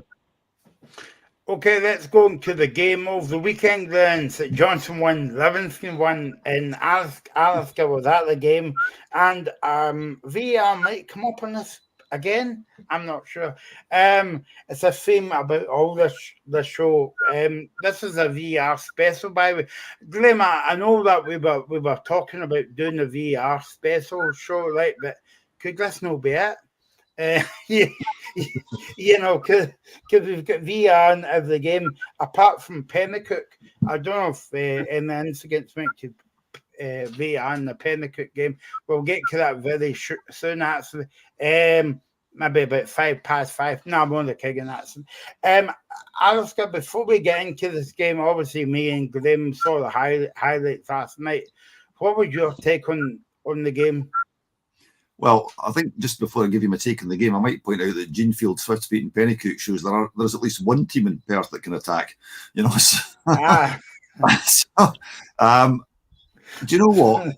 Okay, let's go into the game of the weekend then. St Johnstone won, Livingston won, and Alaska was at the game. And VAR might come up on this again. I'm not sure. It's a theme about all this show. This is a VR special, by the way. Graham, I know that we were talking about doing a VR special show, right? But could this not be it? You know, because we've got VR in every game, apart from Pennycook. I don't know if any incidents went to VR in the Pennycook game. We'll get to that very soon, actually. Maybe about 5:05. No, I'm only kidding, actually. Alistair, before we get into this game, obviously me and Graham saw the highlights last night. What was your take on the game? Well, I think just before I give you my take on the game, I might point out that Genefield, Swifts beating Pennycook shows there's at least one team in Perth that can attack. You know, so, do you know what?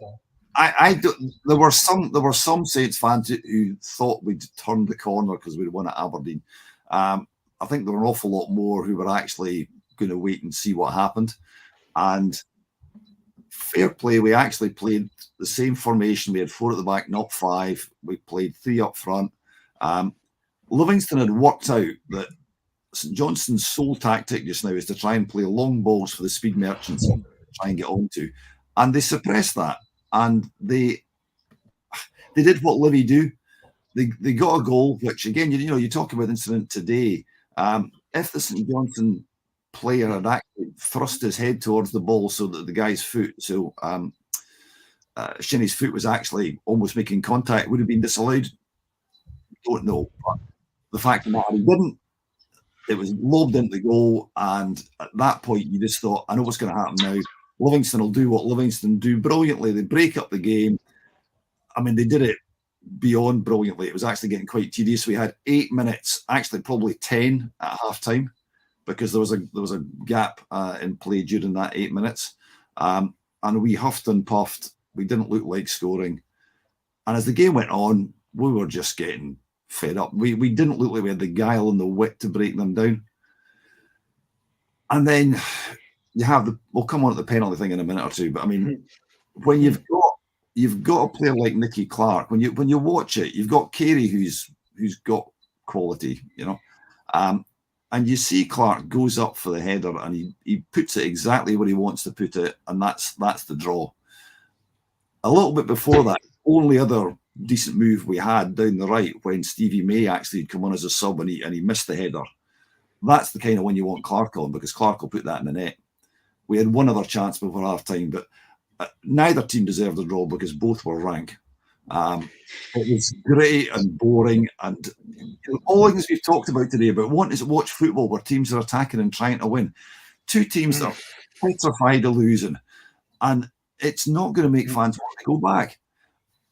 There were some Saints fans who thought we'd turned the corner because we'd won at Aberdeen. I think there were an awful lot more who were actually going to wait and see what happened. And fair play, we actually played the same formation. We had 4 at the back, not 5. We played 3 up front. Livingston had worked out that St Johnstone's sole tactic just now is to try and play long balls for the speed merchants to try and get onto. And they suppressed that. And they did what Livy do. They got a goal, which again, you talk about the incident today. If the St Johnstone player had actually thrust his head towards the ball so that the guy's foot, Shinnie's foot was actually almost making contact, would have been disallowed. Don't know. But the fact of the matter, he didn't. It was lobbed into the goal, and at that point, you just thought, I know what's going to happen now. Livingston will do what Livingston do brilliantly. They break up the game. I mean, they did it beyond brilliantly. It was actually getting quite tedious. We had 8 minutes, actually probably 10 at half time, because there was a gap in play during that 8 minutes. And we huffed and puffed. We didn't look like scoring. And as the game went on, we were just getting fed up. We didn't look like we had the guile and the wit to break them down. And then you have we'll come on to the penalty thing in a minute or two, but I mean, when you've got a player like Nicky Clark, when you watch it, you've got Carey who's got quality, and you see Clark goes up for the header and he puts it exactly where he wants to put it, and that's the draw. A little bit before that, only other decent move we had down the right when Stevie May actually had come on as a sub and he missed the header. That's the kind of one you want Clark on, because Clark will put that in the net. We had one other chance before half time, but neither team deserved a draw because both were rank. It was great and boring, and all things we've talked about today about wanting to watch football where teams are attacking and trying to win. 2 teams that are petrified of losing, and it's not going to make fans want to go back.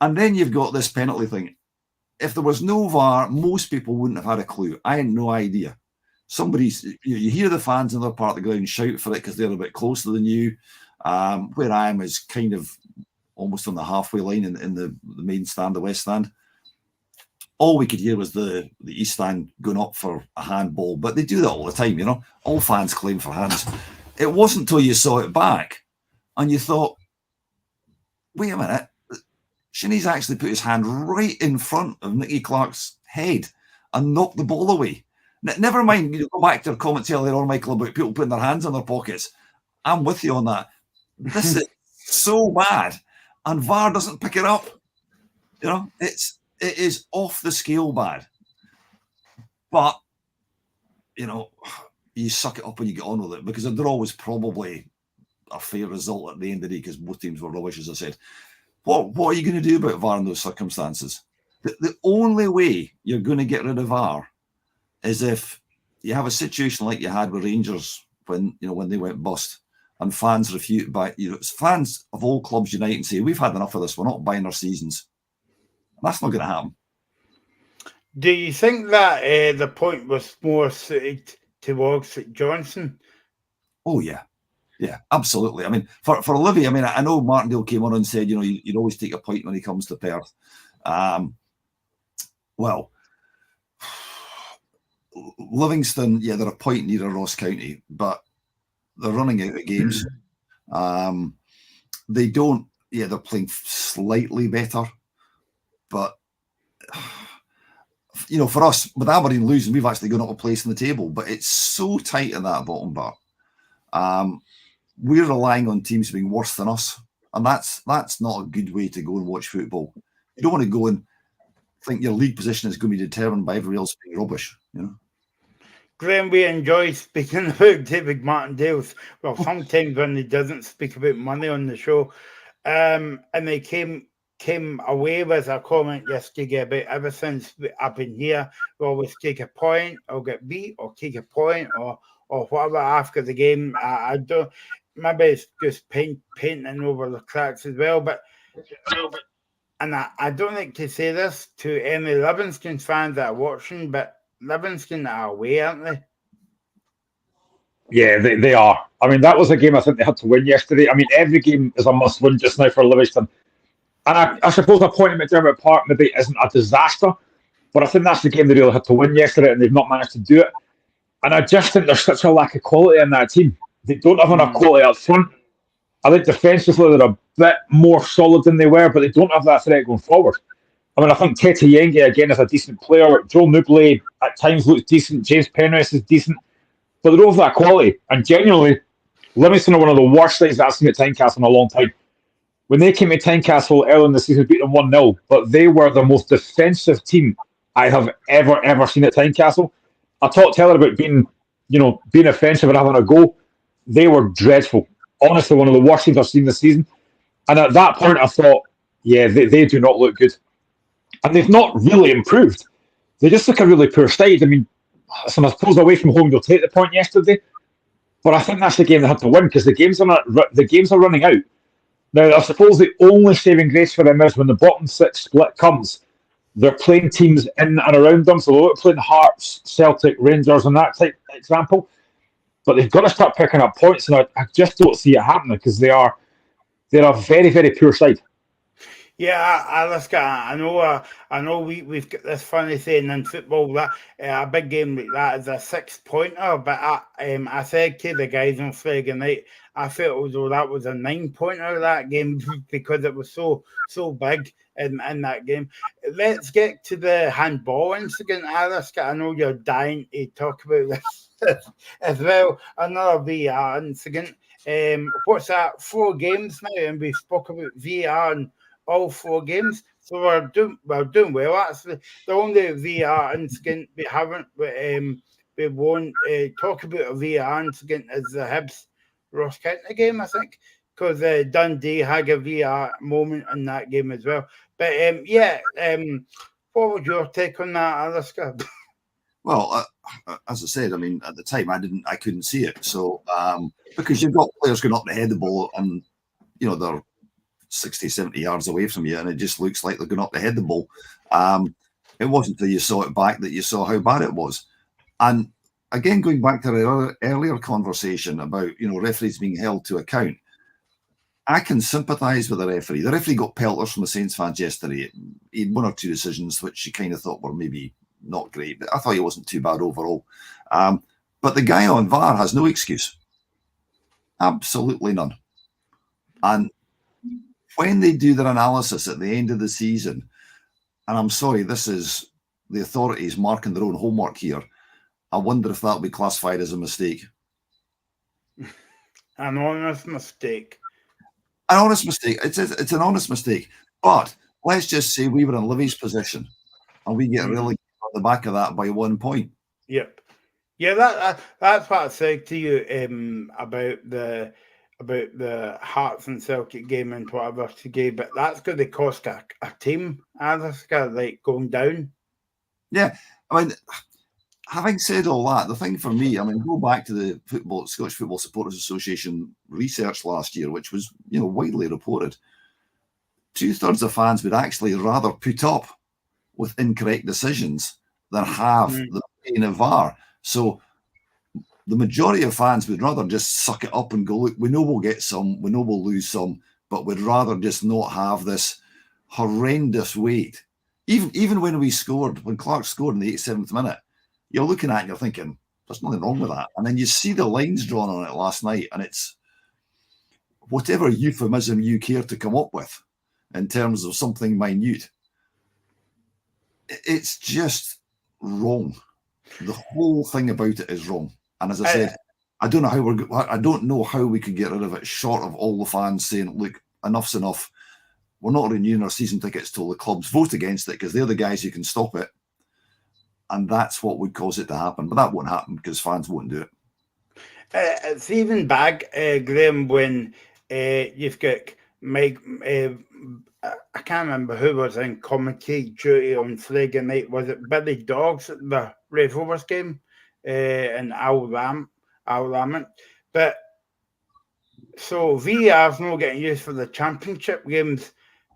And then you've got this penalty thing. If there was no VAR, most people wouldn't have had a clue. I had no idea. You hear the fans in their part of the ground shout for it because they're a bit closer than you. Where I am is kind of almost on the halfway line in the main stand, the west stand. All we could hear was the east stand going up for a handball, but they do that all the time, All fans claim for hands. It wasn't until you saw it back and you thought, wait a minute, Shinnie's actually put his hand right in front of Nicky Clark's head and knocked the ball away. Never mind, go back to your comments earlier on, Michael, about people putting their hands in their pockets. I'm with you on that. This is so bad, and VAR doesn't pick it up. It is off the scale bad. But you suck it up when you get on with it, because a draw was probably a fair result at the end of the day because both teams were rubbish, as I said. What are you going to do about VAR in those circumstances? The only way you're going to get rid of VAR is if you have a situation like you had with Rangers when they went bust and fans refute by fans of all clubs unite and say, we've had enough of this, we're not buying our seasons. That's not going to happen. Do you think that the point was more suited towards St Johnstone? Oh yeah, absolutely. I mean, for Livy, I know Martindale came on and said, you'd always take a point when he comes to Perth. Well, Livingston, they're a point nearer Ross County, but they're running out of games. They don't, they're playing slightly better, but for us, with Aberdeen losing, we've actually gone up a place in the table, but it's so tight in that bottom bar. We're relying on teams being worse than us, and that's not a good way to go and watch football. You don't want to go and think your league position is going to be determined by everybody else being rubbish, Graham, we enjoy speaking about David Martindale's. Well, sometimes when he doesn't speak about money on the show, and they came away with a comment yesterday about ever since I've been here, we always take a point or get beat or take a point or whatever after the game. I don't. Maybe it's just painting over the cracks as well, but. And I don't like to say this to any Livingston fans that are watching, but Livingston are away, aren't they? Yeah, they are. I mean, that was a game I think they had to win yesterday. I mean, every game is a must-win just now for Livingston. And I suppose my point at McDermott Park maybe isn't a disaster, but I think that's the game they really had to win yesterday, and they've not managed to do it. And I just think there's such a lack of quality in that team. They don't have enough quality up front. I think defensively they're a bit more solid than they were, but they don't have that threat going forward. I mean, I think Tete Yenge, again, is a decent player. Joel Nubley at times looks decent. James Penrith is decent. But they don't have that quality. And genuinely, Livingston are one of the worst things that I've seen at Tynecastle in a long time. When they came to Tynecastle early in the season, beat them 1-0, but they were the most defensive team I have ever seen at Tynecastle. I talked earlier about being offensive and having a go. They were dreadful. Honestly, one of the worst teams I've seen this season. And at that point, I thought, yeah, they do not look good. And they've not really improved. They just look a really poor side. I mean, I suppose away from home, they'll take the point yesterday. But I think that's the game they have to win because the games are running out. Now, I suppose the only saving grace for them is when the bottom six split comes, they're playing teams in and around them. So they're playing Hearts, Celtic, Rangers, and that type example. But they've got to start picking up points, and I just don't see it happening because they're a very, very poor side. Yeah, I know we've got this funny saying in football that a big game like that is a 6-pointer, but I said to the guys on Friday night, I felt as though that was a 9-pointer that game because it was so big in that game. Let's get to the handball incident, Alistair. I know you're dying to talk about this as well. Another VR incident. What's that? 4 games now, and we spoke about VR in all 4 games. So we're doing well. Actually, the only VR incident we haven't we won't talk about a VR incident is the Hibs Ross County game, I think, because Dundee had a VR moment in that game as well. But what was your take on that, Alistair? Well, as I said, I mean, at the time I couldn't see it. So because you've got players going up the head of the ball and they're 60, 70 yards away from you, and it just looks like they're going up the head of the ball. It wasn't until you saw it back that you saw how bad it was. And again, going back to our earlier conversation about referees being held to account, I can sympathise with the referee. The referee got pelters from the Saints fans yesterday. He had 1 or 2 decisions which you kind of thought were maybe not great, but I thought he wasn't too bad overall. But the guy on VAR has no excuse. Absolutely none. And when they do their analysis at the end of the season, and I'm sorry, this is the authorities marking their own homework here, I wonder if that'll be classified as a mistake. An honest mistake. An honest mistake. It's an honest mistake. But let's just say we were in Livy's position and we get relegated on the back of that by 1 point. Yep. Yeah, that's what I said to you about the Hearts and Celtic game and whatever today, but that's going to cost a team, Alistair, like going down. Yeah, I mean, having said all that, the thing for me, I mean, go back to the Scottish Football Supporters Association research last year, which was widely reported. 2/3 of fans would actually rather put up with incorrect decisions than have the pain of VAR. So the majority of fans would rather just suck it up and go, look, we know we'll get some, we know we'll lose some, but we'd rather just not have this horrendous wait. Even when when Clark scored in the 87th minute, you're looking at it and you're thinking, there's nothing wrong with that. And then you see the lines drawn on it last night, and it's whatever euphemism you care to come up with in terms of something minute. It's just wrong. The whole thing about it is wrong. And as I said, I don't know how we could get rid of it short of all the fans saying, look, enough's enough. We're not renewing our season tickets till the clubs vote against it because they're the guys who can stop it. And that's what would cause it to happen. But that won't happen because fans won't do it. It's even bad, Graham, when you've got Mike, I can't remember who was in commentary duty on Friday night. Was it Billy Dogs at the Red Rovers game? And Al Lamont. But so VR's not getting used for the championship games,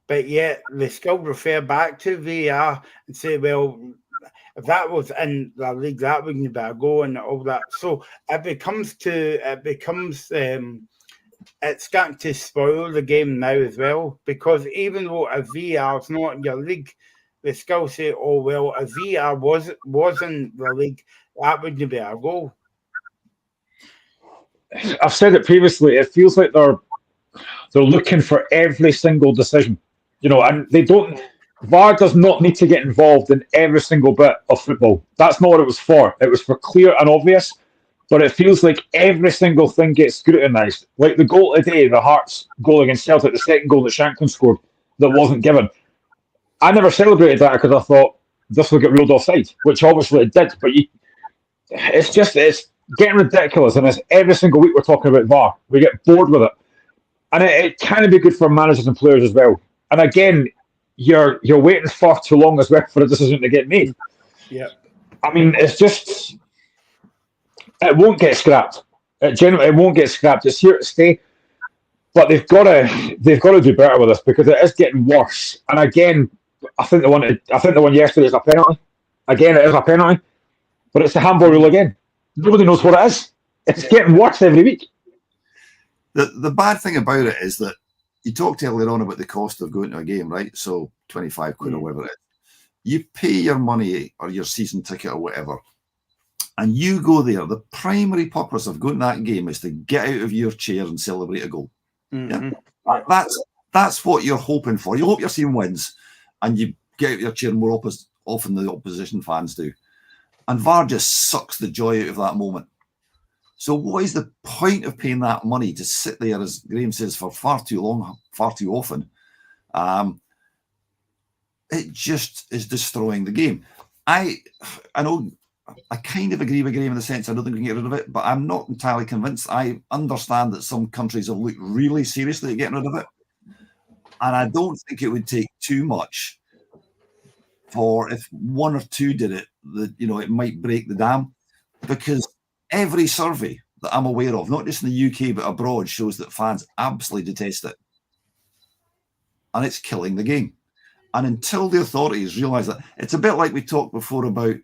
but yet they still refer back to VR and say, well, if that was in the league, that wouldn't be a go and all that. So it's starting to spoil the game now as well, because even though a VR is not in your league, they still say, oh, well, a VR was in the league, that wouldn't be a goal. I've said it previously. It feels like they're looking for every single decision, and they don't. VAR does not need to get involved in every single bit of football. That's not what it was for. It was for clear and obvious. But it feels like every single thing gets scrutinised. Like the goal today, the Hearts goal against Celtic, the second goal that Shanklin scored that wasn't given. I never celebrated that because I thought this will get ruled offside, which obviously it did. But it's getting ridiculous, and it's every single week we're talking about VAR. We get bored with it, and it can be good for managers and players as well. And again, you're waiting far too long as well for a decision to get made. Yeah, I mean, it's just. It won't get scrapped. It won't get scrapped. It's here to stay. But they've got to do better with this because it is getting worse. And again, I think the one yesterday is a penalty. Again, it is a penalty, but it's the handball rule again. Nobody knows what it is. It's getting worse every week. The bad thing about it is that you talked earlier on about the cost of going to a game, right? So 25 quid or whatever it is. You pay your money or your season ticket or whatever, and you go there. The primary purpose of going to that game is to get out of your chair and celebrate a goal. Mm-hmm. Yeah? That's what you're hoping for. You hope your team wins, and you get out of your chair more often than the opposition fans do. And VAR just sucks the joy out of that moment. So what is the point of paying that money to sit there, as Graham says, for far too long, far too often? It just is destroying the game. I know I kind of agree with Graham in the sense I don't think we can get rid of it, but I'm not entirely convinced. I understand that some countries have looked really seriously at getting rid of it. And I don't think it would take too much for if one or two did it, that it might break the dam. Because every survey that I'm aware of, not just in the UK but abroad, shows that fans absolutely detest it. And it's killing the game. And until the authorities realise that, it's a bit like we talked before about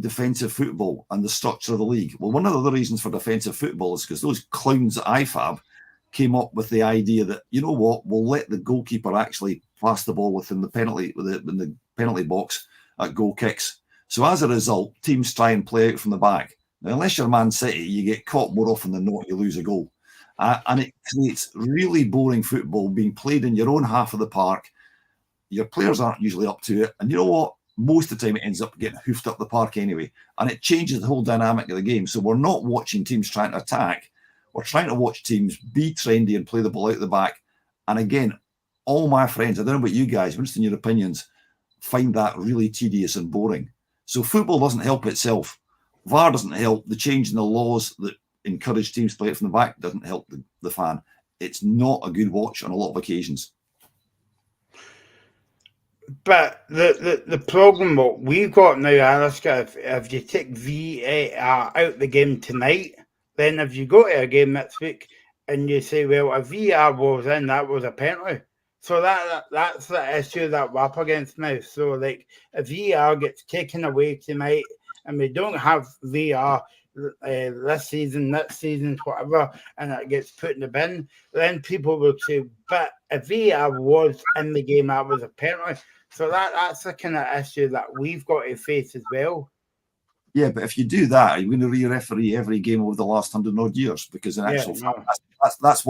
defensive football and the structure of the league. Well, one of the other reasons for defensive football is because those clowns at IFAB came up with the idea that, we'll let the goalkeeper actually pass the ball within the penalty box at goal kicks. So as a result, teams try and play out from the back. Now, unless you're Man City, you get caught more often than not, you lose a goal. And it creates really boring football being played in your own half of the park. Your players aren't usually up to it. And you know what? Most of the time it ends up getting hoofed up the park anyway. And it changes the whole dynamic of the game. So we're not watching teams trying to attack. We're trying to watch teams be trendy and play the ball out the back. And again, all my friends, I don't know about you guys, but just in your opinions, find that really tedious and boring. So football doesn't help itself. VAR doesn't help. The change in the laws that encourage teams to play it from the back doesn't help the fan. It's not a good watch on a lot of occasions. But the problem what we've got now, Alaska, if you take VAR out the game tonight, then if you go to a game next week and you say, well, a VAR was in, that was a penalty. So that's the issue that we're up against now. So like if VAR gets taken away tonight and we don't have VAR this season, next season, whatever, and it gets put in the bin, then people will say, but if VAR was in the game, that was a penalty. So that's the kind of issue that we've got to face as well. Yeah, but if you do that, you're going to re-referee every game over the last 100 odd years, because in actual fact, that's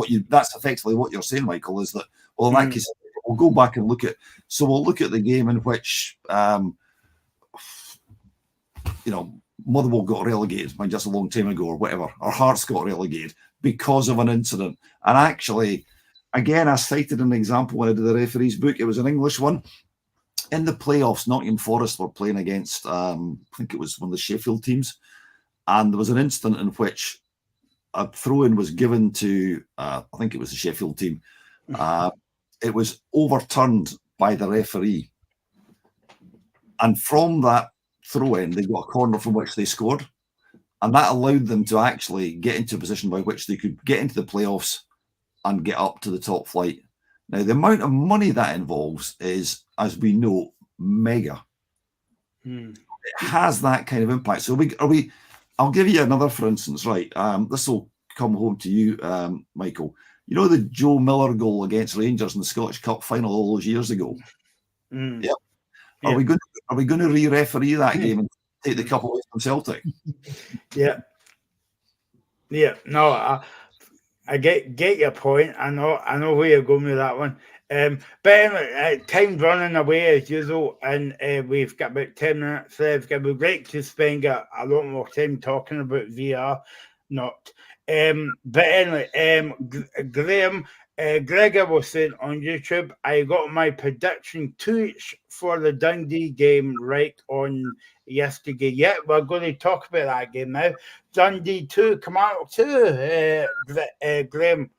effectively what you're saying, Michael, is that, well, in that case, we'll go back and look at the game in which Motherwell got relegated, just a long time ago or whatever, or Hearts got relegated because of an incident. And actually, again, I cited an example when I did the referee's book. It was an English one. In the playoffs, Nottingham Forest were playing against, I think it was one of the Sheffield teams, and there was an incident in which a throw-in was given to, I think it was the Sheffield team. It was overturned by the referee. And from that throw-in, they got a corner from which they scored. And that allowed them to actually get into a position by which they could get into the playoffs and get up to the top flight. Now, the amount of money that involves is, as we know, mega. It has that kind of impact. So I'll give you another, for instance, right? This will come home to you, Michael. You know the Joe Miller goal against Rangers in the Scottish Cup final all those years ago? Yep. Are we going to re-referee that game and take the cup away from Celtic? Yeah. Yeah, no, I get your point. I know where you're going with that one. But anyway, time's running away as usual, and we've got about 10 minutes left. It would be great to spend a lot more time talking about VR, not. But anyway, Graham, Gregor was saying on YouTube, I got my prediction 2-each for the Dundee game right on yesterday. Yeah, we're going to talk about that game now. Dundee 2, Kilmarnock 2. Graham,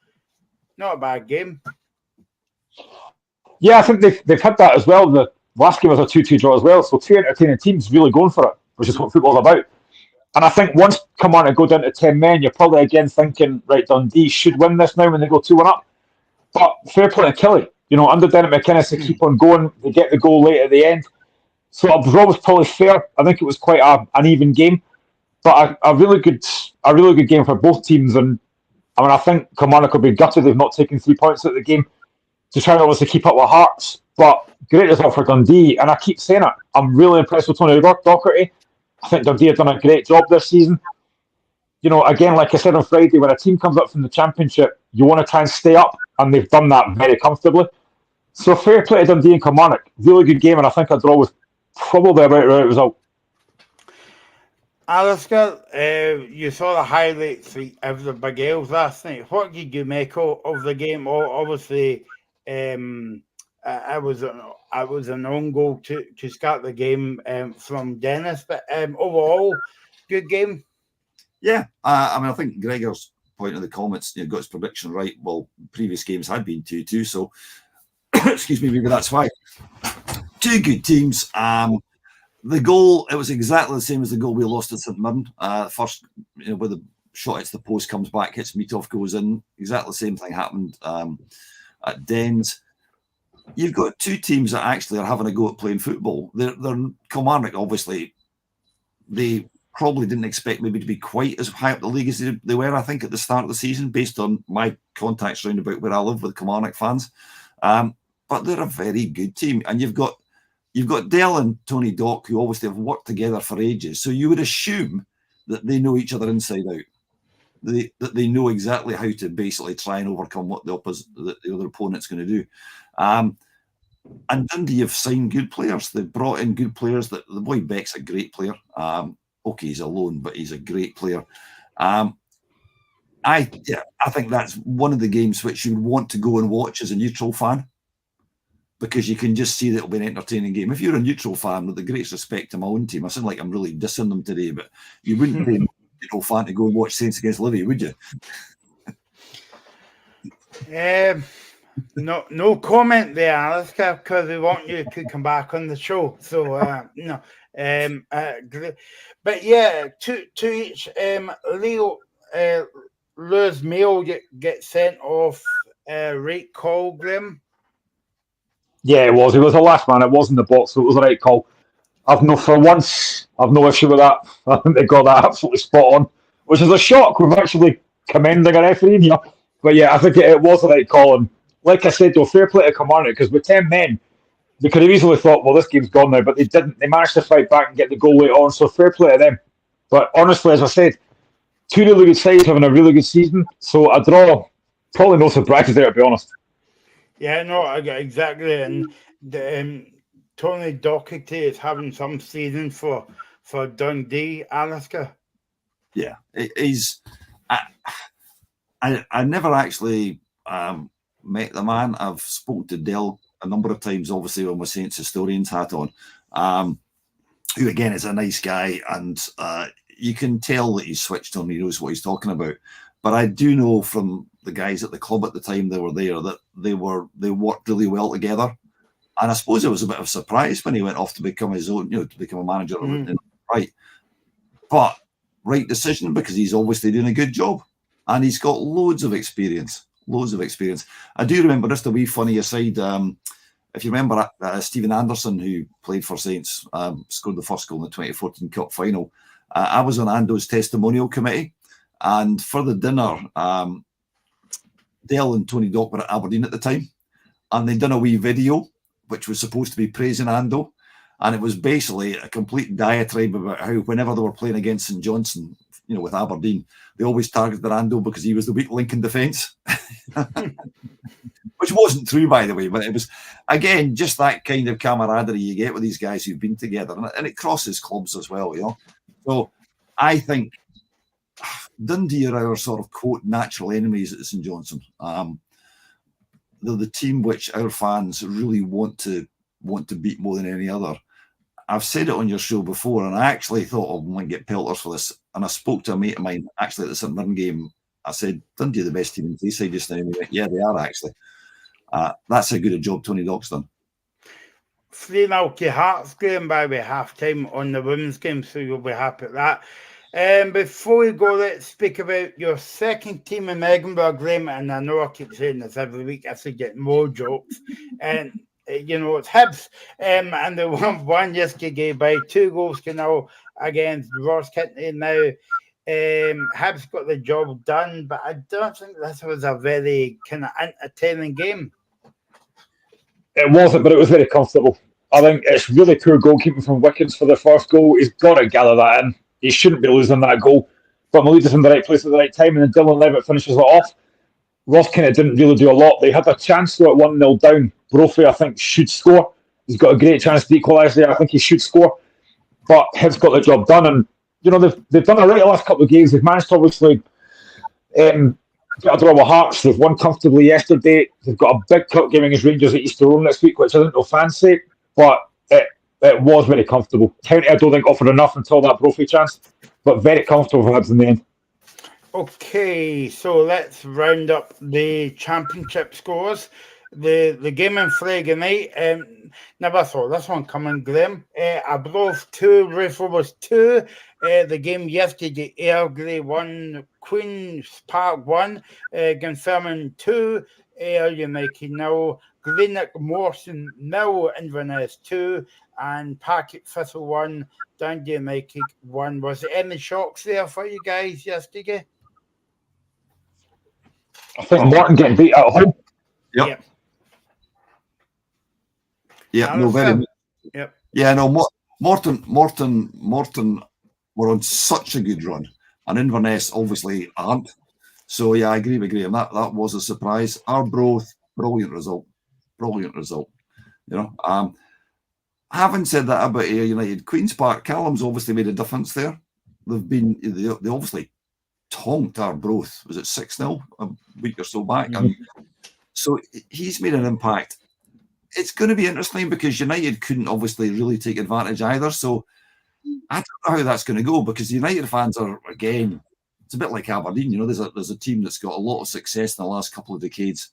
not a bad game. Yeah, I think they've had that as well. The last game was a 2-2 draw as well. So two entertaining teams really going for it, which is what football's about. And I think once Kilmarnock go down to 10 men, you're probably again thinking, right, Dundee should win this now when they go 2-1 up. But fair play to Kelly. You know, under Derek McInnes, they keep on going. They get the goal late at the end. So a draw was probably fair. I think it was quite an even game. But a really good game for both teams. And I mean, I think Kilmarnock will be gutted they've not taken 3 points at the game to try and obviously keep up with Hearts. But great result for Dundee. And I keep saying it, I'm really impressed with Tony Docherty. I think Dundee have done a great job this season. You know, again, like I said on Friday, when a team comes up from the Championship, you want to try and stay up, and they've done that very comfortably. So fair play to Dundee and Kilmarnock. Really good game, and I think a draw was probably about the right result. Alistair, you saw the highlights of the Big Elves last night. What did you make of the game? Obviously, I was an own goal to start the game from Dennis, but overall, good game. Yeah, I mean, I think Gregor's point in the comments, got his prediction right. Well, previous games had been 2-2, so excuse me, maybe that's why. Two good teams. The goal, it was exactly the same as the goal we lost at St Mirren. First, where the shot hits the post, comes back, hits Meathoff, goes in. Exactly the same thing happened at Dens. You've got two teams that actually are having a go at playing football. They're Kilmarnock, obviously, they probably didn't expect maybe to be quite as high up the league as they were, I think, at the start of the season, based on my contacts around about where I live with Kilmarnock fans. But they're a very good team. And you've got Dell and Tony Dock, who obviously have worked together for ages. So you would assume that they know each other inside out. That they know exactly how to basically try and overcome what the other opponent's going to do. And Dundee have signed good players. They've brought in good players. The boy Beck's a great player. Okay, he's a loan, but he's a great player. I think that's one of the games which you would want to go and watch as a neutral fan, because you can just see that it'll be an entertaining game. If you're a neutral fan, with the greatest respect to my own team, I sound like I'm really dissing them today, but you wouldn't be a neutral fan to go and watch Saints against Livy, would you? No comment there, Alistair, because we want you to come back on the show. So no. But yeah, two each. Leo Lewis Mail get sent off. Right call, Graham. Yeah, it was. It was the last man. It wasn't the box, so it was the right call. I've no issue with that. I think they got that absolutely spot on, which is a shock. We've actually commending a referee in here. But yeah, I think it was the right call. And like I said, though, fair play to Kilmarnock, because with 10 men, they could have easily thought, well, this game's gone now, but they didn't. They managed to fight back and get the goal later on, so fair play to them. But honestly, as I said, two really good sides having a really good season, so a draw, probably no surprises there, to be honest. Yeah, no, exactly. And Tony Docherty is having some season for Dundee, Alaska. Yeah, he's. I never actually met the man. I've spoken to Dell a number of times, obviously, with my Saints historian's hat on, who again is a nice guy, and you can tell that he's switched on. He knows what he's talking about. But I do know from the guys at the club at the time they were there that they worked really well together. And I suppose it was a bit of a surprise when he went off to become his own, to become a manager. Right. But right decision, because he's obviously doing a good job. And he's got loads of experience. I do remember, just a wee funny aside, if you remember Stephen Anderson, who played for Saints, scored the first goal in the 2014 Cup final. I was on Ando's testimonial committee. And for the dinner, Dale and Tony Dock were at Aberdeen at the time. And they'd done a wee video, which was supposed to be praising Ando. And it was basically a complete diatribe about how whenever they were playing against St Johnstone, with Aberdeen, they always targeted Randall because he was the weak link in defence. Which wasn't true, by the way, but it was, again, just that kind of camaraderie you get with these guys who've been together. And it crosses clubs as well, So I think Dundee are our sort of, quote, natural enemies at St Johnstone. They're the team which our fans really want to beat more than any other. I've said it on your show before, and I actually thought I might get pelters for this. And I spoke to a mate of mine, actually, at the St Mirren game. I said, Dundee are the best team in Tayside just now. And he went, yeah, they are, actually. That's how good a job Tony Dock's done. 3-0 to Hearts, Graham, by the way, half-time on the women's game, so you'll be happy at that. Before we go, let's speak about your second team in Edinburgh, Graham, and I know I keep saying this every week, I should get more jokes. And, it's Hibs, and they won yesterday by 2-0 against Ross County. Now, Hibs got the job done, but I don't think this was a very kind of entertaining game. It wasn't, but it was very comfortable. I think it's really poor goalkeeping from Wickens for the first goal. He's got to gather that in. He shouldn't be losing that goal. But Malik is in the right place at the right time, and then Dylan Levitt finishes it off. Ross Kennett didn't really do a lot. They had a chance though at 1-0 down. Brophy, I think, should score. He's got a great chance to equalise there. I think he should score. But Hibs got the job done, and they've done all right the last couple of games. They've managed to obviously get a draw with Hearts. They've won comfortably yesterday. They've got a big cup game against Rangers at Easter Road next week, which I didn't know fancy, but it was very comfortable. County, I don't think, offered enough until that Brophy chance, but very comfortable for Hibs in the end. Okay, so let's round up the championship scores. The game in Friday night, never saw this one coming, Graham. Arbroath 2, Rayforth 2. The game yesterday, Airgrey 1, Queen's Park 1, Gunfermline 2, Ayr United 0, Greenock Morton 0, Inverness 2, and Packet Thistle 1, Dundee United 1. Was there any shocks there for you guys yesterday? I think Morton getting beat at home. Yep. Yeah, no, very much. Yep. Yeah, no, Morton were on such a good run, and Inverness obviously aren't. So yeah, I agree with Graham. That was a surprise. Arbroath, brilliant result. Having said that about Ayr United, Queen's Park, Callum's obviously made a difference there. They obviously tonked Arbroath. Was it 6-0 a week or so back? And so he's made an impact. It's going to be interesting because United couldn't obviously really take advantage either. So I don't know how that's going to go, because United fans are, again, it's a bit like Aberdeen. There's a team that's got a lot of success in the last couple of decades.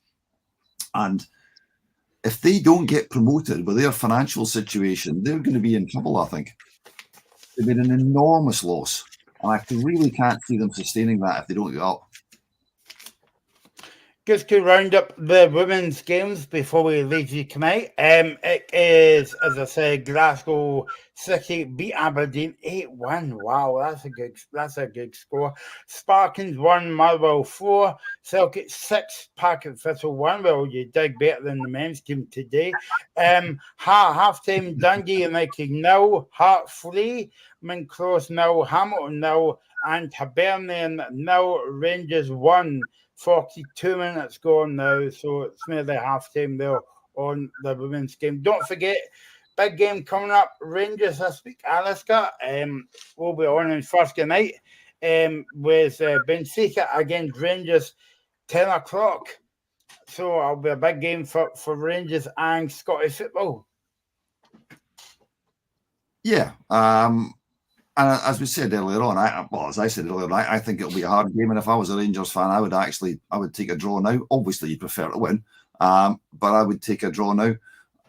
And if they don't get promoted with their financial situation, they're going to be in trouble, I think. They've made an enormous loss. And I really can't see them sustaining that if they don't get up. Just to round up the women's games before we leave you tonight, it is, as I said, Glasgow City beat Aberdeen 8-1. Wow, that's a good score. Spartans 1, Motherwell 4, Celtic 6, Packet Thistle 1. Well, you did better than the men's team today. Half-time, Dundee United 0, Heart 3, Mincross 0, Hamilton 0, and Hibernian 0, Rangers 1. 42 minutes gone now, so it's nearly half-time there on the women's game. Don't forget, big game coming up, Rangers this week, Alaska. We'll be on Thursday night with Benfica against Rangers, 10 o'clock. So it'll be a big game for Rangers and Scottish football. Yeah, and as we said earlier on, I think it'll be a hard game. And if I was a Rangers fan, I would take a draw now. Obviously, you prefer to win, but I would take a draw now.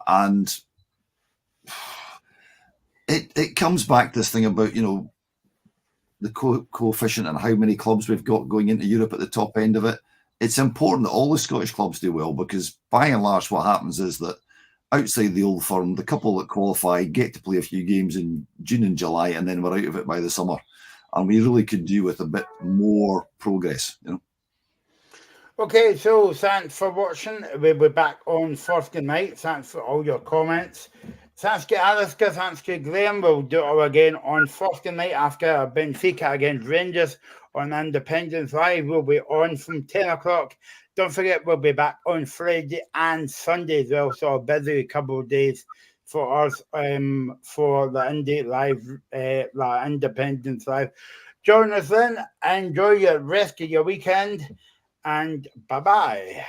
And it comes back to this thing about, the coefficient and how many clubs we've got going into Europe at the top end of it. It's important that all the Scottish clubs do well, because by and large, what happens is that outside the Old Firm, the couple that qualify get to play a few games in June and July, and then we're out of it by the summer. And we really could do with a bit more progress, Okay, so thanks for watching. We'll be back on Thursday night. Thanks for all your comments. Thanks to Alistair, thanks to Graham. We'll do it all again on Thursday night after Benfica against Rangers on Independence Live. We'll be on from 10 o'clock. Don't forget, we'll be back on Friday and Sunday as well. So a busy couple of days for us for the Indie Live, the Independence Live. Join us then. Enjoy your rest of your weekend and bye-bye.